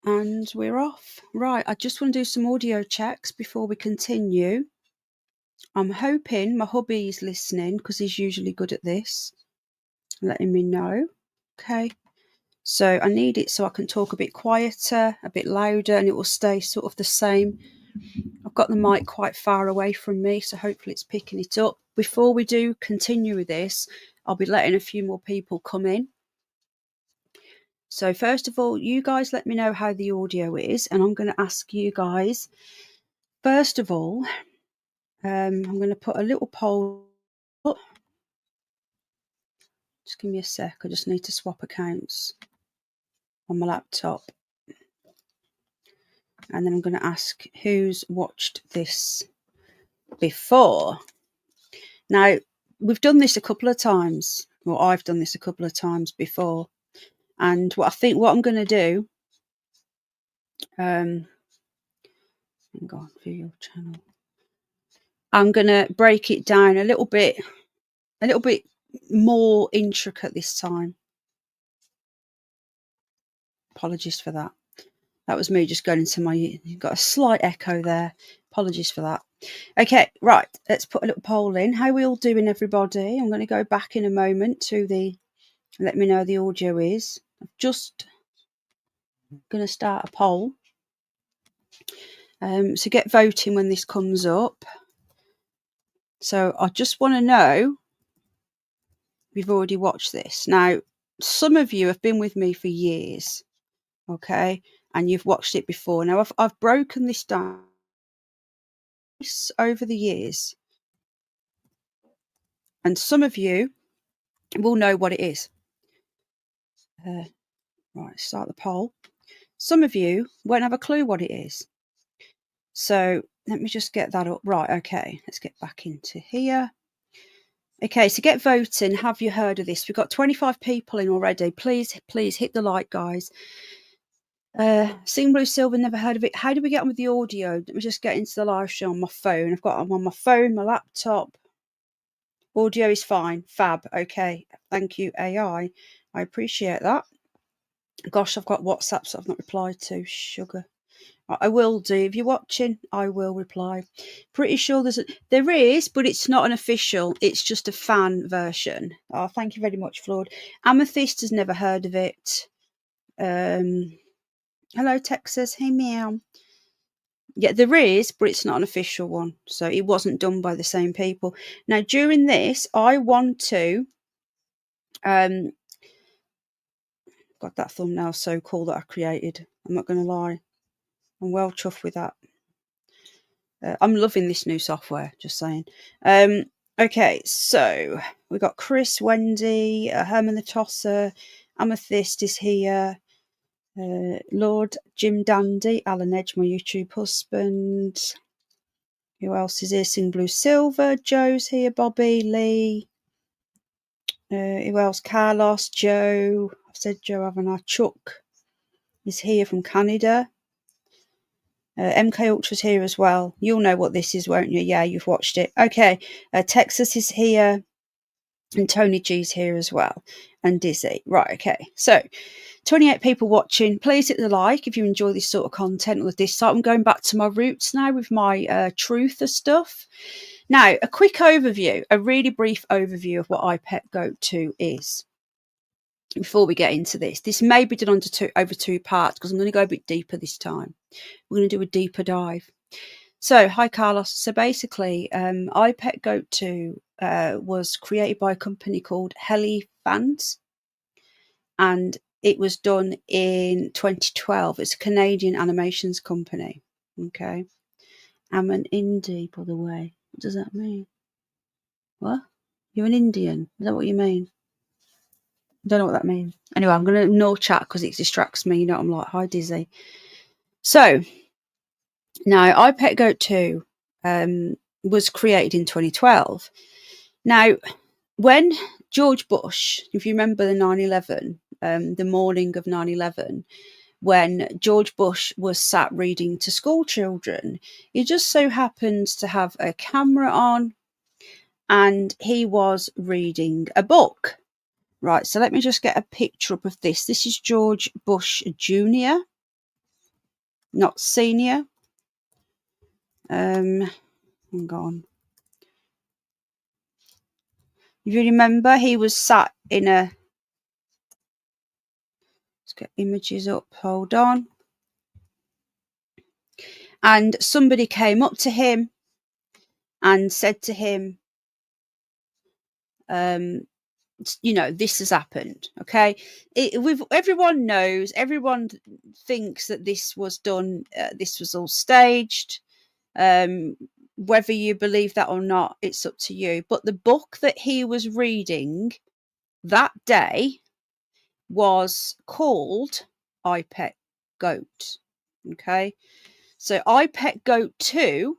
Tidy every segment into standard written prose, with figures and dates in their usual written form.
And we're off. Right, I just want to do some audio checks before we continue. I'm hoping my hubby's listening because he's usually good at this, letting me know. Okay, so I need it so I can talk a bit quieter, a bit louder, and it will stay sort of the same. I've got the mic quite far away from me, so hopefully it's picking it up. Before we do continue with this, I'll be letting a few more people come in. So first of all, you guys let me know how the audio is, and I'm going to ask you guys, first of all, I'm going to put a little poll up. Just give me a sec. I just need to swap accounts on my laptop. And then I'm going to ask who's watched this before. Now, we've done this a couple of times. Well, I've done this a couple of times before. And what I'm going to do, hang on, view your channel. I'm going to break it down a little bit more intricate this time. Apologies for that. That was me just going into my, you've got a slight echo there. Apologies for that. Okay, right. Let's put a little poll in. How are we all doing, everybody? I'm going to go back in a moment to the, let me know the audio is. I'm just going to start a poll. So get voting when this comes up. So I just want to know if you've already watched this. Now, some of you have been with me for years, okay, and you've watched it before. Now, I've broken this down over the years, and some of you will know what it is. Right, start the poll. Some of you won't have a clue what it is. So let me just get that up. Right, okay, let's get back into here. Okay, so get voting. Have you heard of this? We've got 25 people in already. Please hit the like, guys. Sing Blue Silver, never heard of it. How do we get on with the audio? Let me just get into the live show on my phone. I've got them on my phone, my laptop. Audio is fine. Fab. Okay. Thank you, AI. I appreciate that. Gosh, I've got WhatsApps that I've not replied to. Sugar. I will do. If you're watching, I will reply. Pretty sure there is, but it's not an official. It's just a fan version. Oh, thank you very much, Floyd. Amethyst has never heard of it. Hello, Texas. Hey, meow. Yeah, there is, but it's not an official one. So it wasn't done by the same people. Now, during this, I want to... God, that thumbnail's so cool that I created. I'm not going to lie. I'm well chuffed with that. I'm loving this new software, just saying. Okay, so we've got Chris, Wendy, Herman the Tosser, Amethyst is here, Lord Jim Dandy, Alan Edge, my YouTube husband. Who else is here? Sing Blue Silver, Joe's here, Bobby, Lee. Who else? Carlos, Joe. I've said Joe, haven't I? Chuck is here from Canada. MK Ultra's here as well. You'll know what this is, won't you? Yeah, you've watched it. Okay, Texas is here, and Tony G's here as well, and Dizzy. Right, okay. So, 28 people watching. Please hit the like if you enjoy this sort of content or this. I'm going back to my roots now with my truther stuff. Now, a quick overview, a really brief overview of what iPetGoat 2 is. Before we get into this, this may be done over two parts because I'm going to go a bit deeper this time. We're going to do a deeper dive. So, hi Carlos. So basically, iPetGoat 2 was created by a company called Helifant, and it was done in 2012. It's a Canadian animations company. Okay, I'm an indie, by the way. What does that mean? What? You're an Indian? Is that what you mean? I don't know what that means. Anyway, I'm going to ignore chat because it distracts me. You know, I'm like, hi, Dizzy. So, now, iPetGoat 2 was created in 2012. Now, when George Bush, if you remember the 9/11, the morning of 9/11, when George Bush was sat reading to school children, he just so happened to have a camera on and he was reading a book. Right, so let me just get a picture up of this. This is George Bush Jr. not senior. Hang on. If you remember, he was sat in a... Let's get images up. Hold on. And somebody came up to him and said to him, you know, this has happened. Okay. Everyone knows, everyone thinks that this was done. This was all staged. Whether you believe that or not, it's up to you. But the book that he was reading that day was called I Pet Goat. Okay. So I Pet Goat 2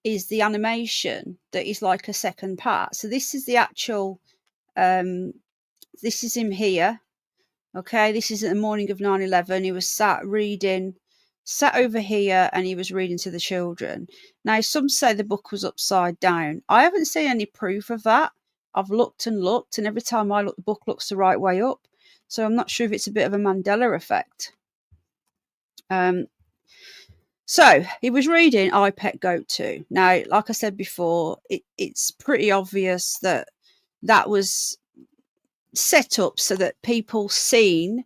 is the animation that is like a second part. So this is the actual, this is him here. Okay, this is at the morning of 9/11. He was sat over here, and he was reading to the children. Now, some say the book was upside down. I haven't seen any proof of that. I've looked, and every time I look, the book looks the right way up. So I'm not sure if it's a bit of a Mandela effect. So he was reading I Pet Goat 2. Now, like I said before, it's pretty obvious that that was set up so that people seen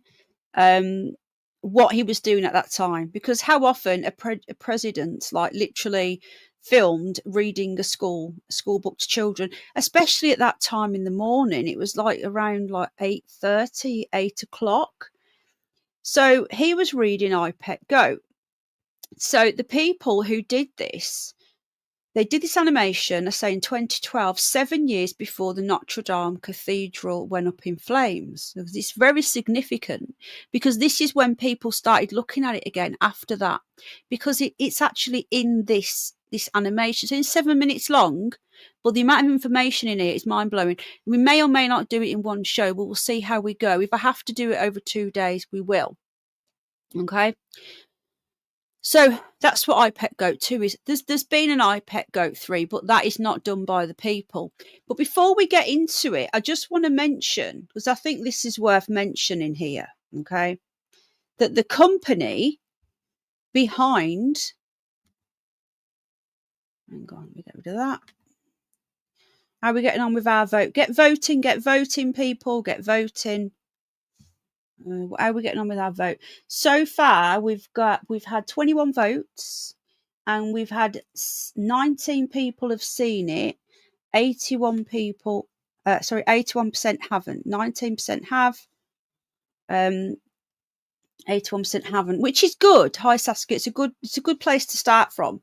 what he was doing at that time. Because how often a president, like, literally filmed reading a school book to children, especially at that time in the morning. It was like around like 8:30, 8 o'clock. So he was reading I Pet Goat. So the people who did this, they did this animation, I say in 2012, 7 years before the Notre Dame Cathedral went up in flames. It's very significant because this is when people started looking at it again after that, because it's actually in this animation. So it's 7 minutes long, but the amount of information in it is mind-blowing. We may or may not do it in one show, but we'll see how we go. If I have to do it over 2 days, we will. Okay. So that's what I Pet Goat 2 is. There's been an I Pet Goat 3, but that is not done by the people. But before we get into it, I just want to mention, because I think this is worth mentioning here, okay, that the company behind... Hang on, let me get rid of that. How are we getting on with our vote? Get voting, people, get voting. How are we getting on with our vote? So far, we've had 21 votes, and we've had 19 people have seen it. 81 people, 81% haven't. 19% have. 81% haven't, which is good. Hi, Saskia. It's a good place to start from.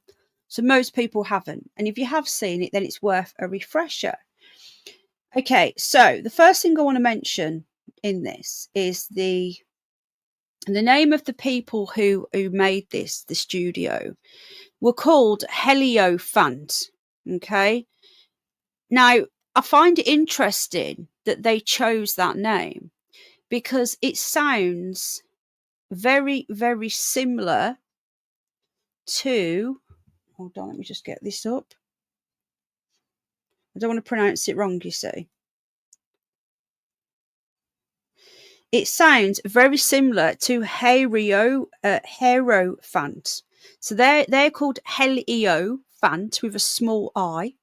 So most people haven't, and if you have seen it, then it's worth a refresher. Okay, so the first thing I want to mention in this is the name of the people who made the studio were called Heliofant. Okay, now I find it interesting that they chose that name because it sounds very, very similar to... Hold on, let me just get this up. I don't want to pronounce it wrong, you see. It sounds very similar to Hierophant. So they're called Heliofant with a small I,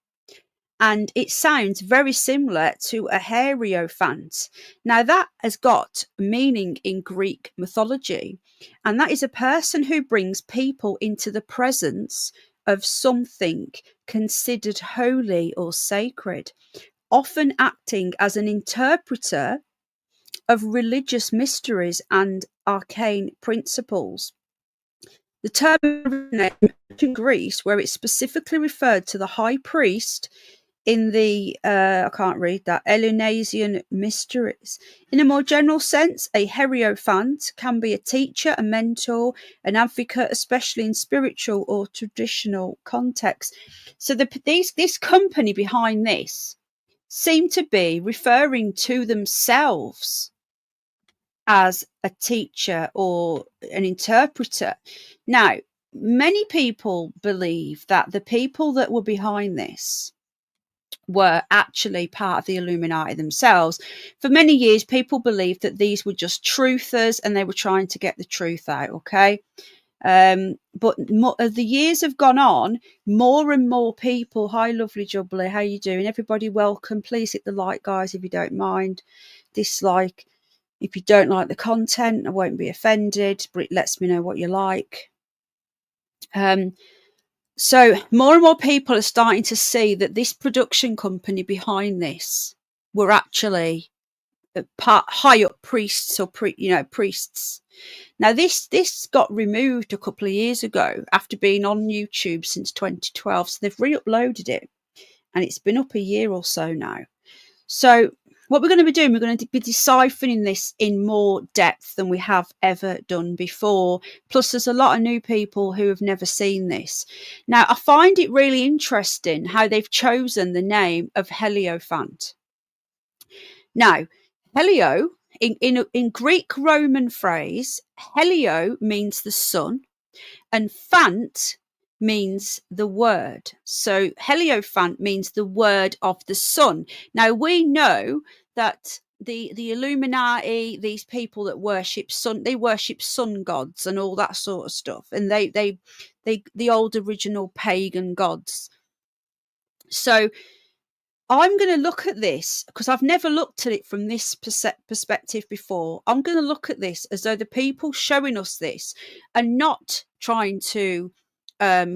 and it sounds very similar to a Hierophant. Now that has got meaning in Greek mythology, and that is a person who brings people into the presence of something considered holy or sacred, often acting as an interpreter of religious mysteries and arcane principles. The term originated in Greece, where it specifically referred to the high priest in the, I can't read that, Eleusinaic mysteries. In a more general sense, a hierophant can be a teacher, a mentor, an advocate, especially in spiritual or traditional contexts. So this company behind this seem to be referring to themselves as a teacher or an interpreter. Now, many people believe that the people that were behind this were actually part of the Illuminati themselves. For many years, people believed that these were just truthers and they were trying to get the truth out, okay? But as the years have gone on, more and more people. Hi, lovely jubbly, how you doing? Everybody, welcome. Please hit the like, guys, if you don't mind. Dislike if you don't like the content. I won't be offended, but it lets me know what you like. So more and more people are starting to see that this production company behind this were actually high up priests or priests. Now this got removed a couple of years ago after being on YouTube since 2012. So they've re-uploaded it, and it's been up a year or so now. So what we're going to be doing, we're going to be deciphering this in more depth than we have ever done before. Plus, there's a lot of new people who have never seen this. Now, I find it really interesting how they've chosen the name of Heliophant. Now, Helio, in Greek Roman phrase, Helio means the sun, and Phant means the word. So Heliophant means the word of the sun. Now we know that the Illuminati, these people that worship they worship sun gods and all that sort of stuff, and they the old original pagan gods. So I'm going to look at this because I've never looked at it from this perspective before. I'm going to look at this as though the people showing us this are not trying to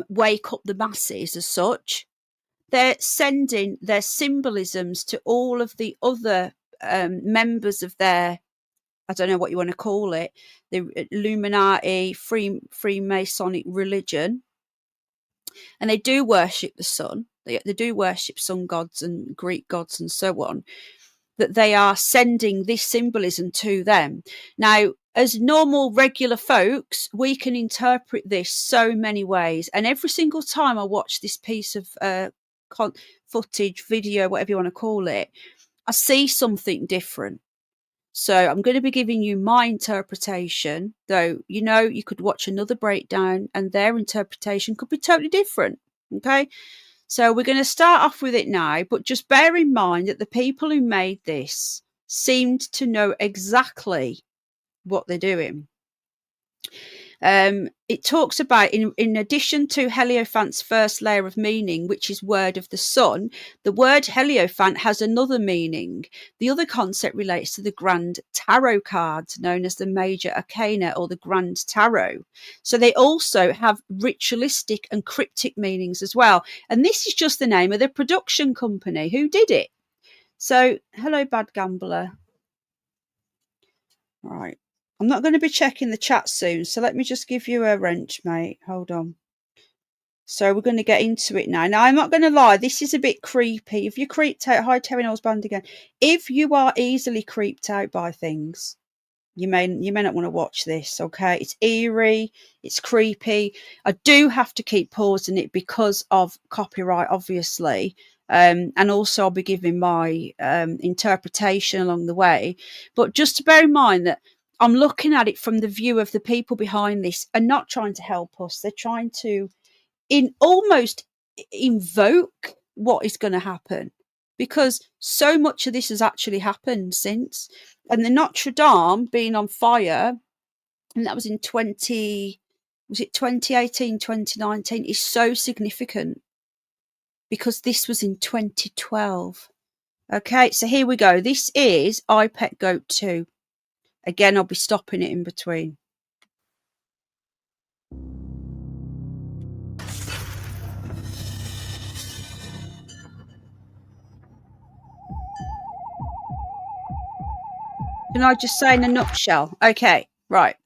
wake up the masses as such. They're sending their symbolisms to all of the other members of their, I don't know what you want to call it, the Illuminati, Freemasonic religion. And they do worship the sun. They do worship sun gods and Greek gods and so on, that they are sending this symbolism to them. Now, as normal, regular folks, we can interpret this so many ways. And every single time I watch this piece of footage, video, whatever you want to call it, I see something different. So I'm going to be giving you my interpretation, though, you could watch another breakdown and their interpretation could be totally different. Okay. So we're going to start off with it now, but just bear in mind that the people who made this seemed to know exactly what they're doing. It talks about, in addition to Heliophant's first layer of meaning, which is word of the sun, the word Heliophant has another meaning. The other concept relates to the Grand Tarot cards, known as the Major Arcana or the Grand Tarot. So they also have ritualistic and cryptic meanings as well. And this is just the name of the production company who did it. So, hello, Bad Gambler. Right. I'm not going to be checking the chat soon, so let me just give you a wrench, mate. Hold on. So we're going to get into it now. Now, I'm not going to lie, this is a bit creepy. If you're creeped out, hi, Terry Knowles Band again. If you are easily creeped out by things, you may not want to watch this, okay? It's eerie, it's creepy. I do have to keep pausing it because of copyright, obviously. And also I'll be giving my interpretation along the way. But just to bear in mind that I'm looking at it from the view of the people behind this and not trying to help us. They're trying to almost invoke what is going to happen, because so much of this has actually happened since. And the Notre Dame being on fire, and that was in 2018, 2019, is so significant because this was in 2012. Okay, so here we go. This is iPet Goat 2. Again, I'll be stopping it in between. Can I just say in a nutshell? Okay, right.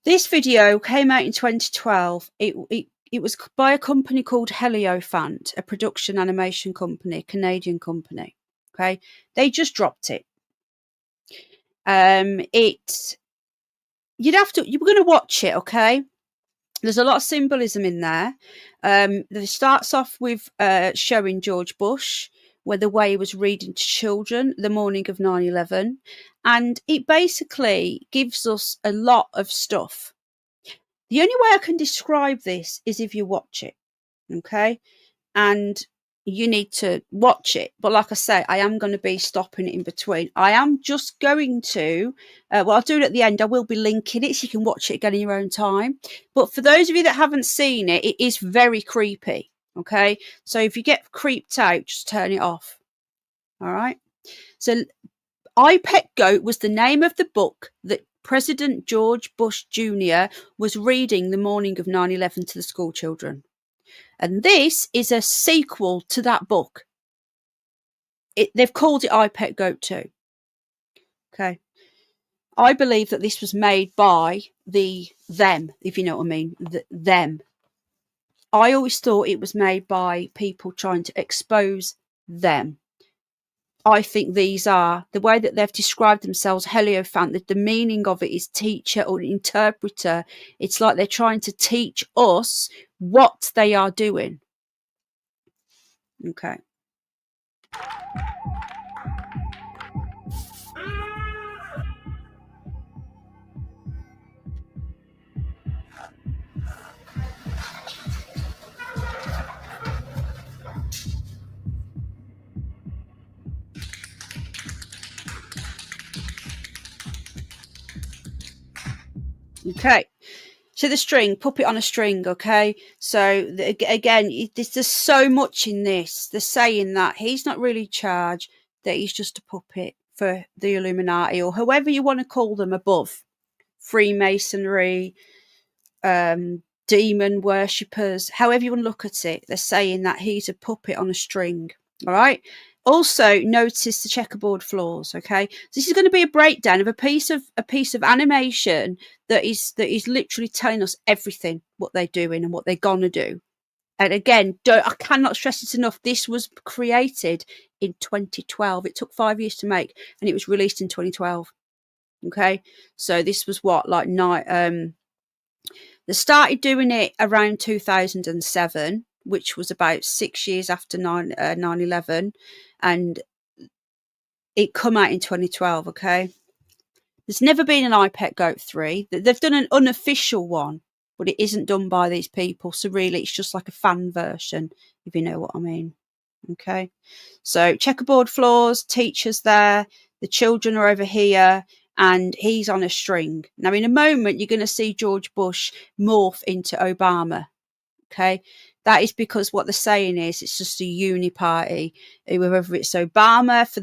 This video came out in 2012. It was by a company called Heliophant, a production animation company, Canadian company. Okay, they just dropped it. You're going to watch it, okay? There's a lot of symbolism in there. It starts off with showing George Bush, where the way he was reading to children the morning of 9/11. And it basically gives us a lot of stuff. The only way I can describe this is if you watch it, okay? And you need to watch it. But like I say, I am going to be stopping it in between. I am just going to, well, I'll do it at the end. I will be linking it so you can watch it again in your own time. But for those of you that haven't seen it, it is very creepy. Okay. So if you get creeped out, just turn it off. All right. So I Pet Goat was the name of the book that President George Bush Jr. was reading the morning of 9/11 to the school children. And this is a sequel to that book. They've called it I Pet Goat 2. Okay. I believe that this was made by them, if you know what I mean. Them. I always thought it was made by people trying to expose them. I think these are, the way that they've described themselves, Hierophant, that the meaning of it is teacher or interpreter. It's like they're trying to teach us what they are doing. Okay. Okay. So the string, puppet on a string, okay? So, again, there's so much in this. They're saying that he's not really charged, that he's just a puppet for the Illuminati, or whoever you want to call them above. Freemasonry, demon worshippers, however you want to look at it. They're saying that he's a puppet on a string, all right? Also, notice the checkerboard floors. Okay, so this is going to be a breakdown of a piece of animation that is literally telling us everything, what they're doing and what they're gonna do. And again, I cannot stress it enough. This was created in 2012. It took 5 years to make, and it was released in 2012. Okay, so this was what, like, they started doing it around 2007, which was about 6 years after 9/11, and it come out in 2012. Okay, there's never been an I Pet Goat 3. They've done an unofficial one, but it isn't done by these people, so really it's just like a fan version, if you know what I mean. Okay, so checkerboard floors, teachers there, the children are over here, and he's on a string. Now, in a moment, you're going to see George Bush morph into Obama. Okay, that is because what they're saying is it's just a uni party, whether it's Obama for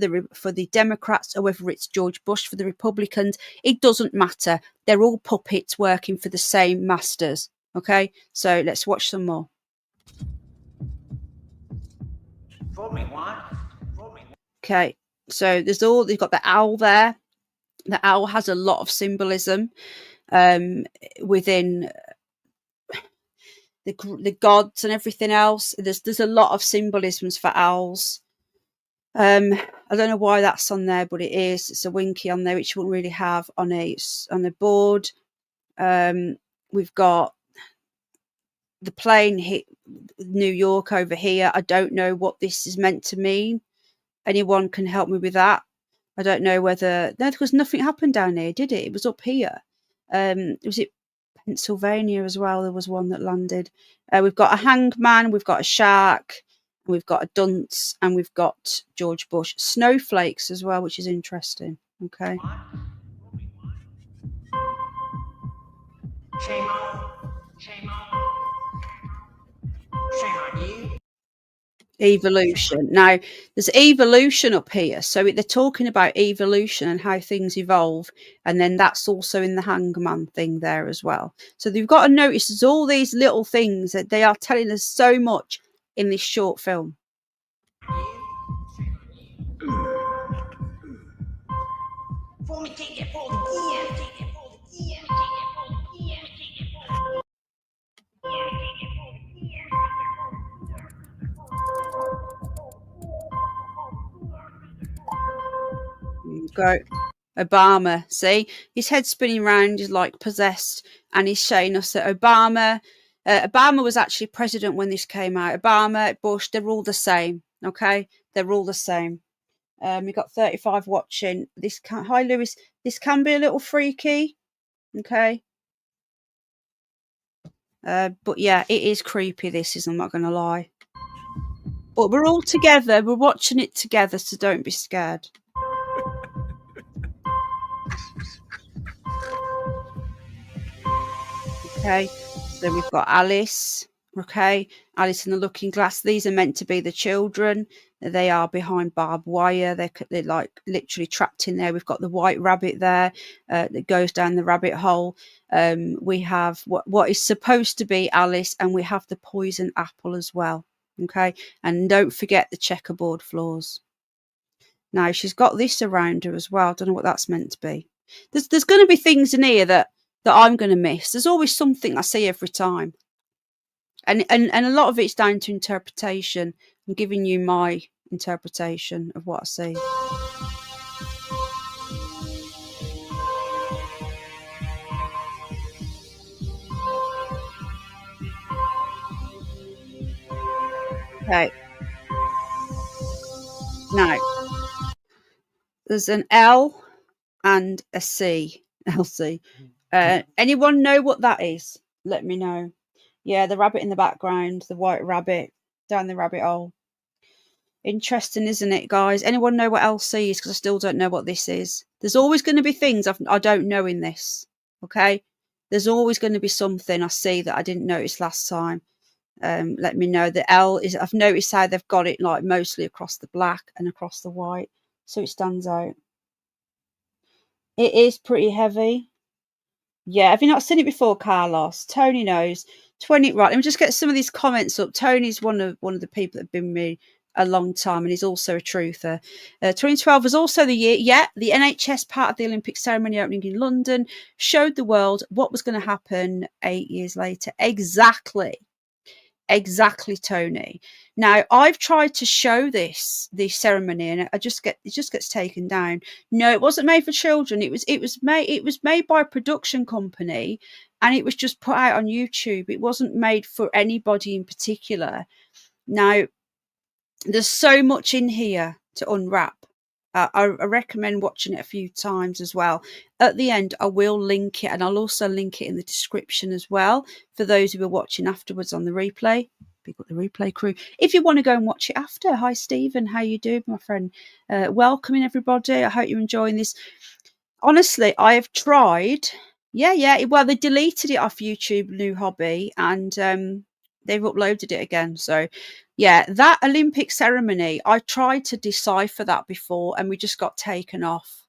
the Democrats or whether it's George Bush for the Republicans. It doesn't matter. They're all puppets working for the same masters. Okay, so let's watch some more. Okay, so they've got the owl there. The owl has a lot of symbolism within the gods and everything else. There's a lot of symbolisms for owls. I don't know why that's on there, but it is. It's a winky on there, which you wouldn't really have on a board. We've got the plane hit New York over here. I don't know what this is meant to mean. Anyone can help me with that? I don't know whether... No, because nothing happened down here, did it? It was up here. Was it Pennsylvania as well? There was one that landed. We've got a hangman, we've got a shark, we've got a dunce, and we've got George Bush. Snowflakes as well, which is interesting. Okay. Shame on you. Evolution. Now, there's evolution up here. So they're talking about evolution and how things evolve. And then that's also in the hangman thing there as well. So you've got to notice there's all these little things that they are telling us so much in this short film. Go. Obama, see, his head's spinning around, he's like possessed, and he's showing us that Obama was actually president when this came out. Obama, Bush, they're all the same. Okay, they're all the same. We've got 35 watching. Hi Lewis, this can be a little freaky. Okay, but yeah, it is creepy. This is, I'm not gonna lie. But we're all together. We're watching it together, so don't be scared. Okay, so we've got Alice. Okay, Alice in the Looking Glass. These are meant to be the children. They are behind barbed wire. They're like literally trapped in there. We've got the white rabbit there that goes down the rabbit hole. We have what is supposed to be Alice, and we have the poison apple as well. Okay, and don't forget the checkerboard floors. Now she's got this around her as well. I don't know what that's meant to be. There's going to be things in here that I'm going to miss. There's always something I see every time, and a lot of it's down to interpretation. I'm giving you my interpretation of what I see. Okay. Now there's an L and a C. LC. Anyone know what that is? Let me know. Yeah, the rabbit in the background, the white rabbit down the rabbit hole. Interesting, isn't it, guys? Anyone know what LC is? Because I still don't know what this is. There's always going to be things I don't know in this. Okay, there's always going to be something I see that I didn't notice last time. Let me know. The L is, I've noticed how they've got it like mostly across the black and across the white, so it stands out. It is pretty heavy. Yeah, have you not seen it before, Carlos? Tony knows. 20, right, let me just get some of these comments up. Tony's one of the people that have been with me a long time, and he's also a truther. 2012 was also the year, the NHS part of the Olympic ceremony opening in London showed the world what was going to happen 8 years later. Exactly, Tony. Now I've tried to show the ceremony, and it just gets taken down. No, it wasn't made for children. It was made by a production company, and it was just put out on YouTube. It wasn't made for anybody in particular. Now there's so much in here to unwrap. I recommend watching it a few times as well. At the end, I will link it, and I'll also link it in the description as well for those who are watching afterwards on the replay. Big up the replay crew. If you want to go and watch it after. Hi, Stephen. How you doing, my friend? Welcoming everybody. I hope you're enjoying this. Honestly, I have tried. Yeah. Well, they deleted it off YouTube, New Hobby, and they've uploaded it again. So yeah, that Olympic ceremony, I tried to decipher that before, and we just got taken off.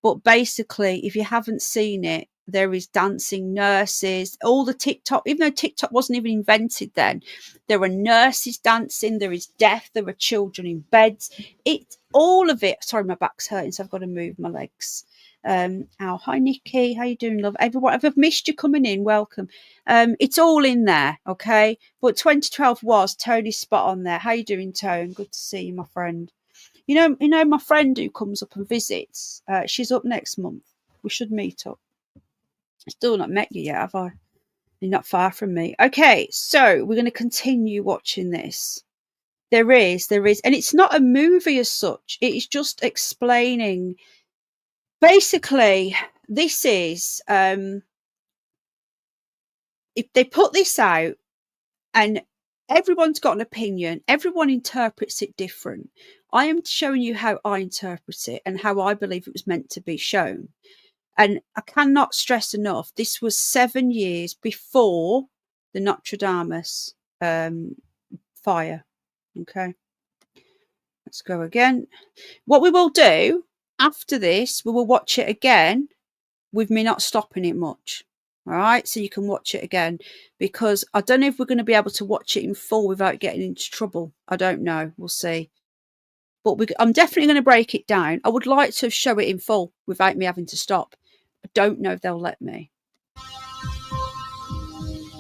But basically, if you haven't seen it, there is dancing nurses, all the TikTok, even though TikTok wasn't even invented then, there were nurses dancing, there is death, there were children in beds. All of it. Sorry, my back's hurting, so I've got to move my legs. Hi Nikki, how you doing, love? Everyone, if I've missed you coming in, welcome. It's all in there, okay? But 2012 was Tony's spot on there. How you doing, Tone? Good to see you, my friend. You know my friend who comes up and visits. She's up next month. We should meet up. Still not met you yet, have I? You're not far from me. Okay, so we're going to continue watching this. There is, and it's not a movie as such. It is just explaining. Basically, this is if they put this out and everyone's got an opinion, everyone interprets it different. I am showing you how I interpret it and how I believe it was meant to be shown. And I cannot stress enough, this was 7 years before the Notre Dame fire. Okay, let's go again. What we will do after this, we will watch it again with me not stopping it much. All right, so you can watch it again, because I don't know if we're going to be able to watch it in full without getting into trouble. I don't know. We'll see. But I'm definitely going to break it down. I would like to show it in full without me having to stop. I don't know if they'll let me.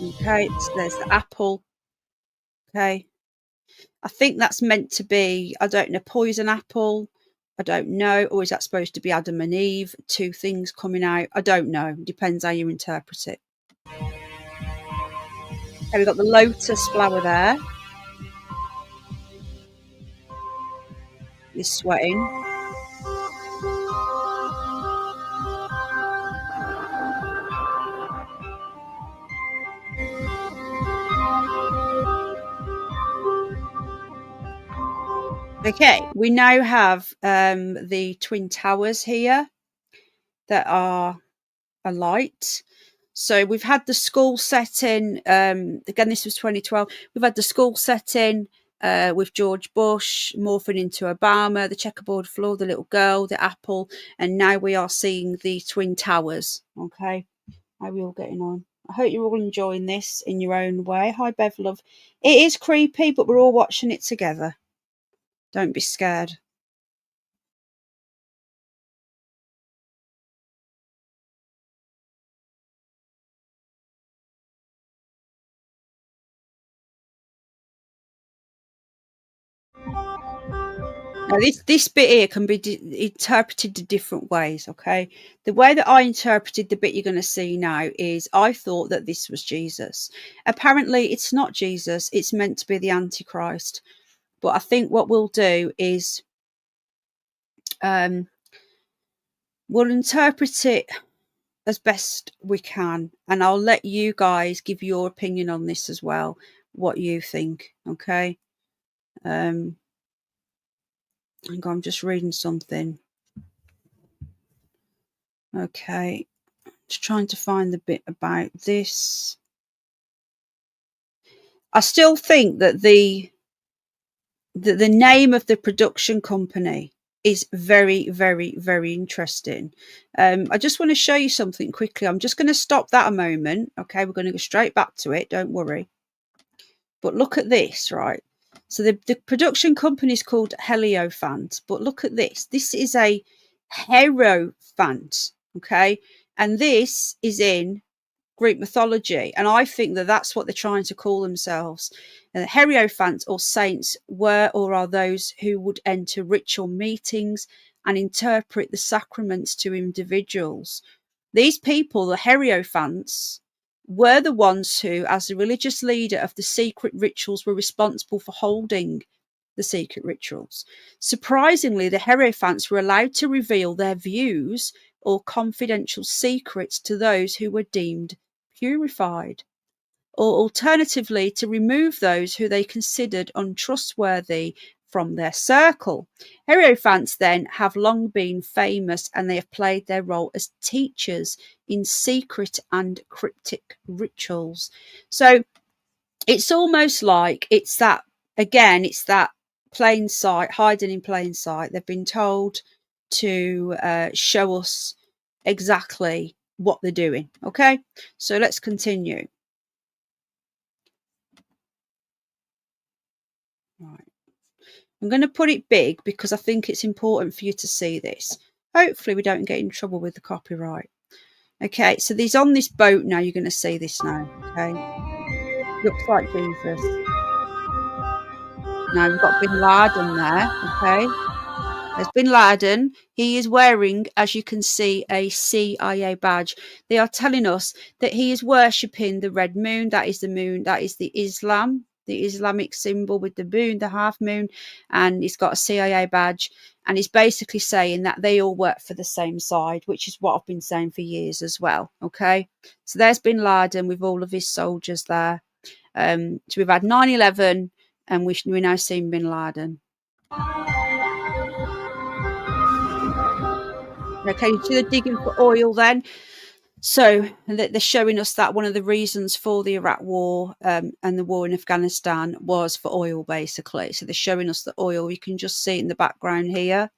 Okay, so there's the apple. Okay. I think that's meant to be, I don't know, poison apple. I don't know. Or is that supposed to be Adam and Eve? Two things coming out. I don't know. Depends how you interpret it. Okay, we've got the lotus flower there. He's sweating. Okay, we now have the Twin Towers here that are alight. So we've had the school setting. Again, this was 2012. We've had the school setting with George Bush morphing into Obama, the checkerboard floor, the little girl, the apple, and now we are seeing the Twin Towers. Okay, how are we all getting on? I hope you're all enjoying this in your own way. Hi, Bev, love. It is creepy, but we're all watching it together. Don't be scared. Now, this bit here can be interpreted in different ways, okay? The way that I interpreted the bit you're going to see now is I thought that this was Jesus. Apparently, it's not Jesus. It's meant to be the Antichrist. But I think what we'll do is we'll interpret it as best we can. And I'll let you guys give your opinion on this as well, what you think, okay? Hang on, I'm just reading something. Okay, just trying to find the bit about this. I still think that the name of the production company is very, very, very interesting. I just want to show you something quickly. I'm just going to stop that a moment. Okay, we're going to go straight back to it. Don't worry. But look at this, right? So the production company is called Hierophant. But look at this. This is a Hierophant. Okay, and this is in Greek mythology, and I think that that's what they're trying to call themselves. And Hierophants or saints were or are those who would enter ritual meetings and interpret the sacraments to individuals. These people, the Hierophants, were the ones who, as the religious leader of the secret rituals, were responsible for holding the secret rituals. Surprisingly, the Hierophants were allowed to reveal their views or confidential secrets to those who were deemed purified, or alternatively to remove those who they considered untrustworthy from their circle. Hierophants then have long been famous, and they have played their role as teachers in secret and cryptic rituals. So it's almost like it's that, again, it's that plain sight, hiding in plain sight. They've been told to show us exactly what they're doing. Okay, so let's continue. Right, I'm going to put it big because I think it's important for you to see this. Hopefully we don't get in trouble with the copyright. Okay, so there's on this boat now. You're going to see this now. Okay, looks like Jesus. Now we've got Bin Laden there. Okay, there's Bin Laden. He is wearing, as you can see, a CIA badge. They are telling us that he is worshipping the red moon. That is the moon. That is the Islamic symbol with the moon, the half moon, and he's got a CIA badge. And he's basically saying that they all work for the same side, which is what I've been saying for years as well. Okay, so there's Bin Laden with all of his soldiers there. So we've had 9/11, and we're now seeing Bin Laden. Okay, so they're digging for oil then. So they're showing us that one of the reasons for the Iraq war and the war in Afghanistan was for oil, basically. So they're showing us the oil. You can just see it in the background here.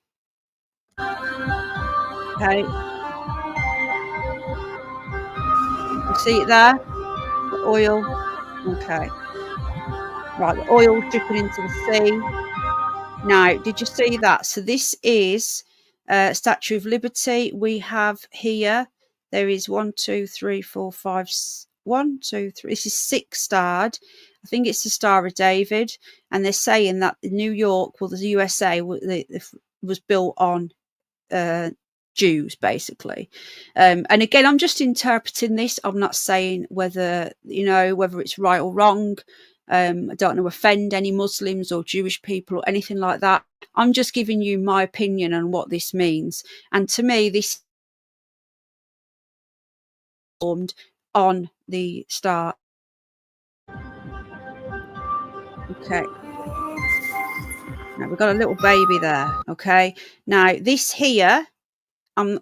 Okay. You see it there? The oil. Okay. Right, the oil dripping into the sea. Now, did you see that? So this is Statue of Liberty. We have here, there is 1, 2, 3, 4, 5, 1, 2, 3. This is 6 starred. I think it's the Star of David. And they're saying that New York, well, the USA was built on Jews, basically. And again, I'm just interpreting this. I'm not saying whether it's right or wrong. I don't want to offend any Muslims or Jewish people or anything like that. I'm just giving you my opinion on what this means. And to me, this formed on the star. Okay. Now we've got a little baby there. Okay. Now this here,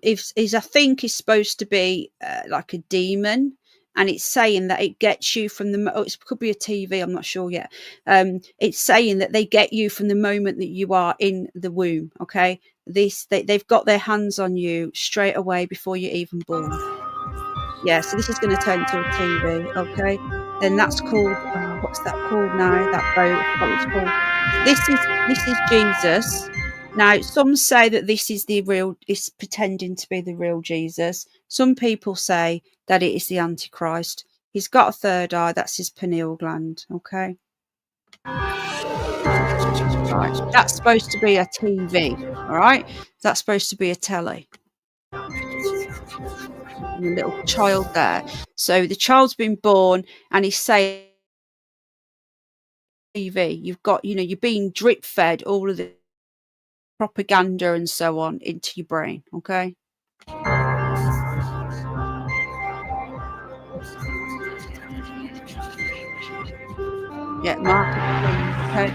is I think is supposed to be like a demon, and it's saying that it gets you from the. Oh, it could be a TV. I'm not sure yet. It's saying that they get you from the moment that you are in the womb. Okay. They've got their hands on you straight away before you're even born. Yeah, so this is going to turn into a TV, okay? Then that's called, what's that called now? That boat, I forgot what it's called. This is Jesus. Now, some say that this is it's pretending to be the real Jesus. Some people say that it is the Antichrist. He's got a third eye. That's his pineal gland, okay? Right, that's supposed to be a TV, all right? That's supposed to be a telly. And a little child there. So the child's been born, and he's saying, TV, you've got, you're being drip fed all of the propaganda and so on into your brain, okay? Yeah, marketing, okay?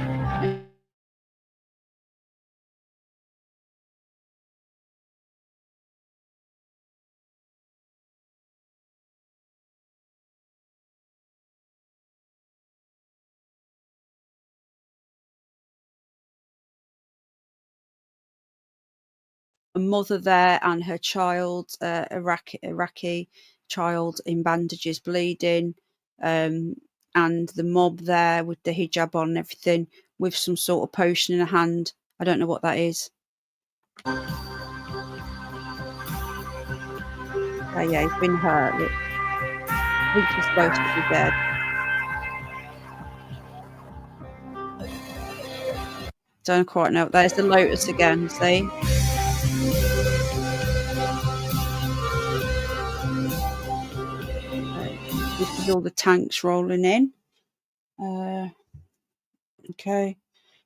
A mother there and her child, Iraqi child in bandages, bleeding, and the mob there with the hijab on and everything, with some sort of potion in a hand. I don't know what that is. Oh yeah, he's been hurt. Look. I think he's supposed to be dead. Don't quite know. There's the lotus again, see? This is all the tanks rolling in. Okay.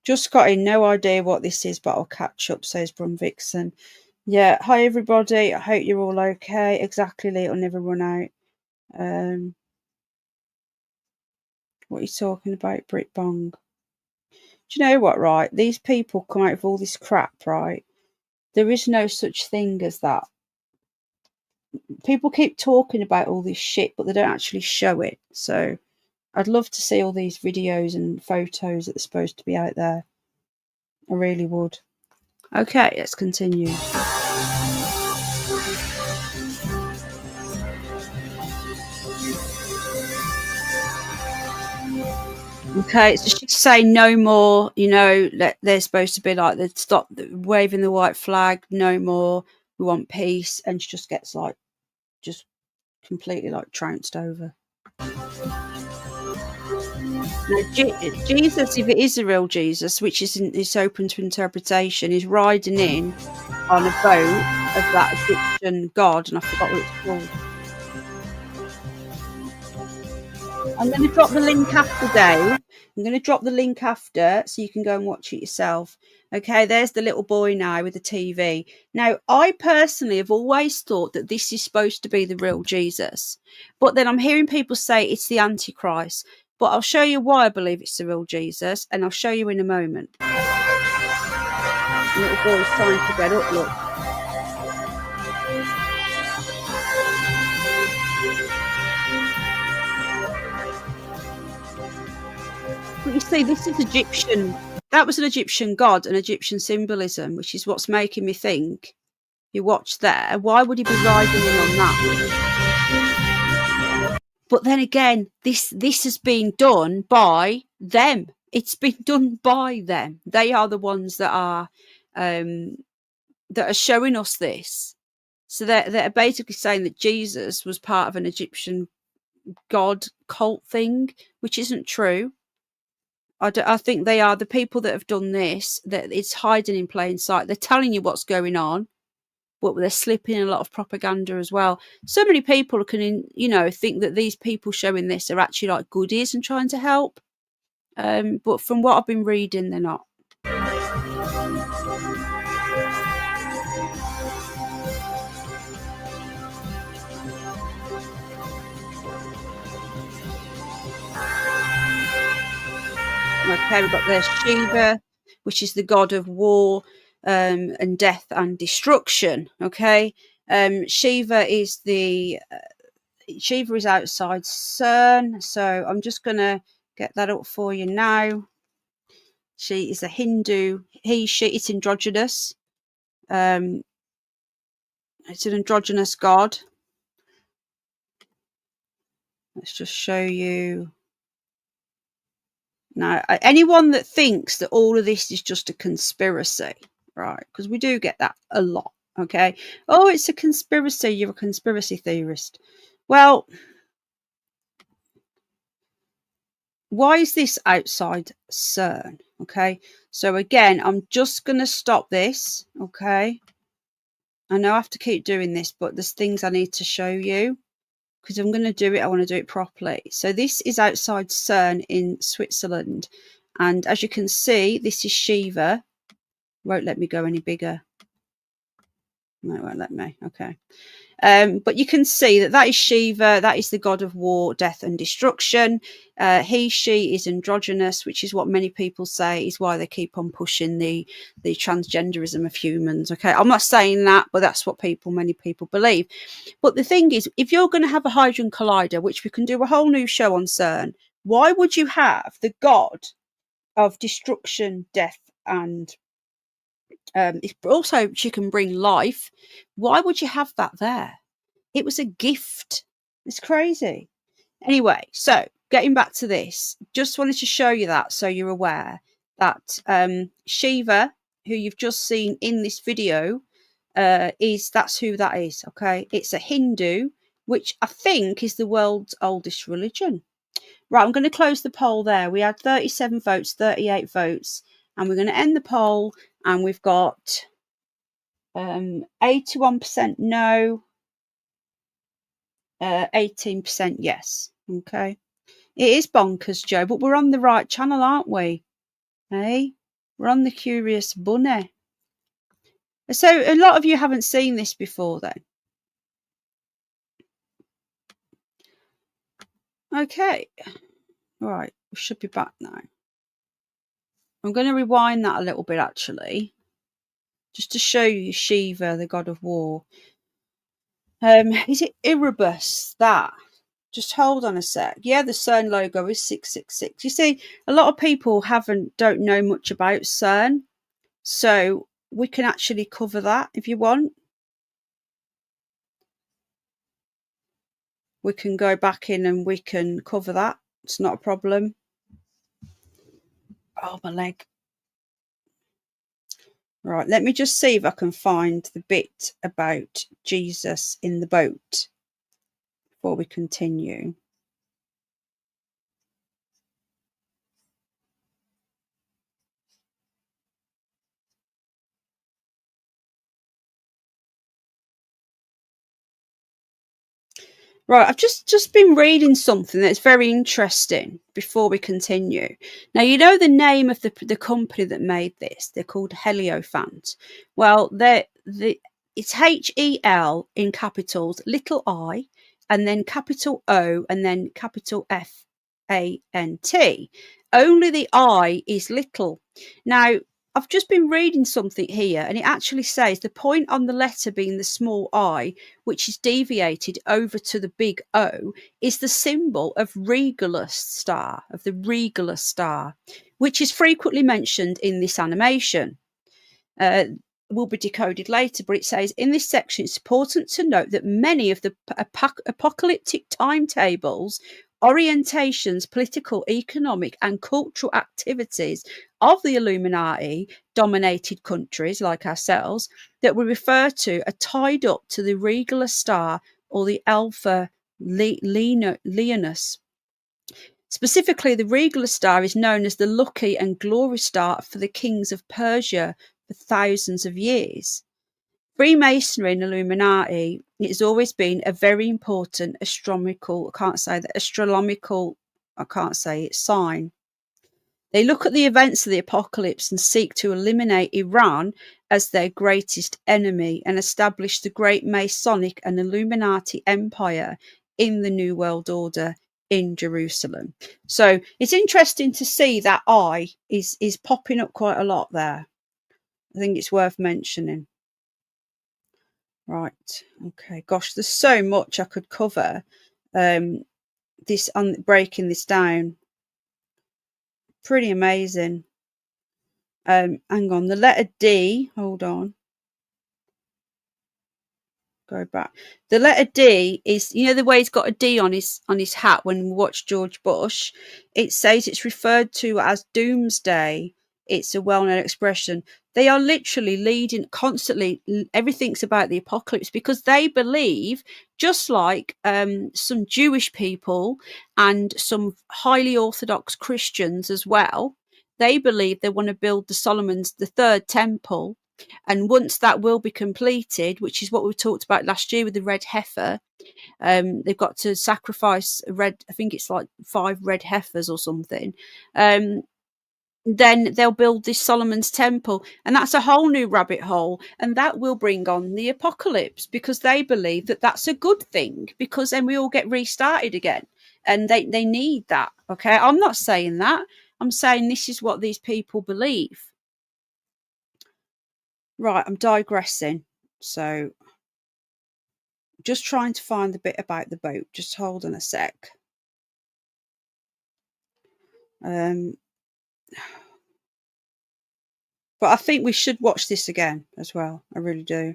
Just got in, no idea what this is, but I'll catch up, says Brum Vixen. Yeah, hi everybody. I hope you're all okay. Exactly, it'll never run out. What are you talking about, Brit Bong? Do you know what, right? These people come out with all this crap, right? There is no such thing as that. People keep talking about all this shit, but they don't actually show it. So I'd love to see all these videos and photos that are supposed to be out there. I really would. Okay, let's continue. Okay, so she's saying no more, they're supposed to be like, they stop waving the white flag, no more, we want peace, and she just gets just completely trounced over. Now, Jesus, if it is the real Jesus, which is open to interpretation, is riding in on a boat of that Egyptian god, and I forgot what it's called. I'm going to drop the link after, Dave. I'm going to drop the link after so you can go and watch it yourself. Okay, there's the little boy now with the TV. Now, I personally have always thought that this is supposed to be the real Jesus. But then I'm hearing people say it's the Antichrist. But I'll show you why I believe it's the real Jesus, and I'll show you in a moment. The little boy's trying to get up, look. But you see, this is Egyptian. That was an Egyptian god and Egyptian symbolism, which is what's making me think, you watch there, why would he be riding in on that? But then again, this has been done by them. It's been done by them. They are the ones that are showing us this. So they're basically saying that Jesus was part of an Egyptian god cult thing, which isn't true. I think they are the people that have done this, that it's hiding in plain sight. They're telling you what's going on, but they're slipping a lot of propaganda as well. So many people can, think that these people showing this are actually like goodies and trying to help. But from what I've been reading, they're not. Okay, we've got there's Shiva. which is the god of war and death and destruction. Okay, Shiva is outside CERN, so I'm just gonna get that up for you now. She is a Hindu. It's androgynous. It's an androgynous god. Let's just show you. Now, anyone that thinks that all of this is just a conspiracy, right? Because we do get that a lot, okay? Oh, it's a conspiracy. You're a conspiracy theorist. Well, why is this outside CERN? Okay, so again, I'm just going to stop this, okay? I know I have to keep doing this, but there's things I need to show you because I'm going to do it. I want to do it properly. So this is outside CERN in Switzerland. And as you can see, this is Shiva. Won't let me go any bigger. No, it won't let me. Okay. But you can see that is Shiva. That is the god of war, death and destruction. She is androgynous, which is what many people say is why they keep on pushing the transgenderism of humans. Okay, I'm not saying that, but that's what many people believe. But the thing is, if you're going to have a Hadron Collider, which we can do a whole new show on CERN, why would you have the god of destruction, death and also she can bring life? Why would you have that there? It was a gift. It's crazy. Anyway, so getting back to this, just wanted to show you that so you're aware that Shiva, who you've just seen in this video, that's who that is. Okay, it's a Hindu, which I think is the world's oldest religion. Right, I'm going to close the poll there. We had 37 votes, 38 votes, and we're going to end the poll. And we've got 81% no, 18% yes. Okay. It is bonkers, Joe, but we're on the right channel, aren't we? Hey, we're on the Curious Bunny. So a lot of you haven't seen this before then. Okay. Right, we should be back now. I'm going to rewind that a little bit, actually, just to show you Shiva, the god of war. Is it Erebus? That? Just hold on a sec. Yeah, the CERN logo is 666. You see, a lot of people don't know much about CERN, so we can actually cover that if you want. We can go back in and we can cover that. It's not a problem. Oh, my leg. Right, let me just see if I can find the bit about Jesus in the boat before we continue. Right, I've just been reading something that's very interesting before we continue. Now, you know the name of the company that made this? They're called Hierophant. Well, it's HEL in capitals, little I, and then capital O, and then capital FANT. Only the I is little. Now, I've just been reading something here, and it actually says the point on the letter being the small I, which is deviated over to the big O, is the symbol of Regulus star, which is frequently mentioned in this animation. Will be decoded later, but it says in this section it's important to note that many of the apocalyptic timetables, orientations, political, economic and cultural activities of the Illuminati dominated countries like ourselves that we refer to are tied up to the Regulus star or the Alpha Leonis. Specifically, the Regulus star is known as the lucky and glory star for the kings of Persia for thousands of years. Freemasonry and Illuminati, it's always been a very important sign. They look at the events of the apocalypse and seek to eliminate Iran as their greatest enemy and establish the great Masonic and Illuminati empire in the New World Order in Jerusalem. So it's interesting to see that I is popping up quite a lot there. I think it's worth mentioning. Right. Okay. Gosh, there's so much I could cover. This on breaking this down. Pretty amazing. Hang on. The letter D. Hold on. Go back. The letter D is, you know, the way he's got a D on his hat when we watch George Bush. It says it's referred to as doomsday. It's a well-known expression. They are literally leading constantly. Everything's about the apocalypse because they believe, just like some Jewish people and some highly Orthodox Christians as well, they believe they want to build the third temple. And once that will be completed, which is what we talked about last year with the red heifer, they've got to sacrifice I think it's like 5 red heifers or something. Then they'll build this Solomon's temple, and that's a whole new rabbit hole, and that will bring on the apocalypse because they believe that that's a good thing, because then we all get restarted again, and they need that. Okay, I'm not saying that. I'm saying this is what these people believe. Right, I'm digressing. So just trying to find the bit about the boat. Just hold on a sec. But I think we should watch this again as well. I really do.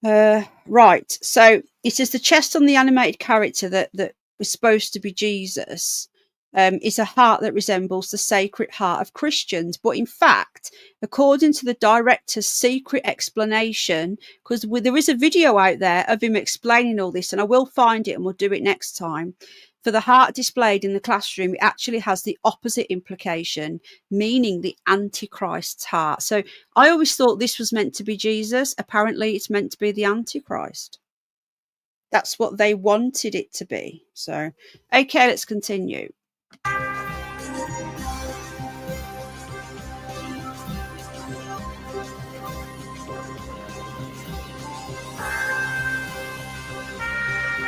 Right. So it is the chest on the animated character that was supposed to be Jesus. Is a heart that resembles the Sacred Heart of Christians. But in fact, according to the director's secret explanation, because there is a video out there of him explaining all this, and I will find it and we'll do it next time. For the heart displayed in the classroom, it actually has the opposite implication, meaning the Antichrist's heart. So I always thought this was meant to be Jesus. Apparently, it's meant to be the Antichrist. That's what they wanted it to be. So, okay, let's continue.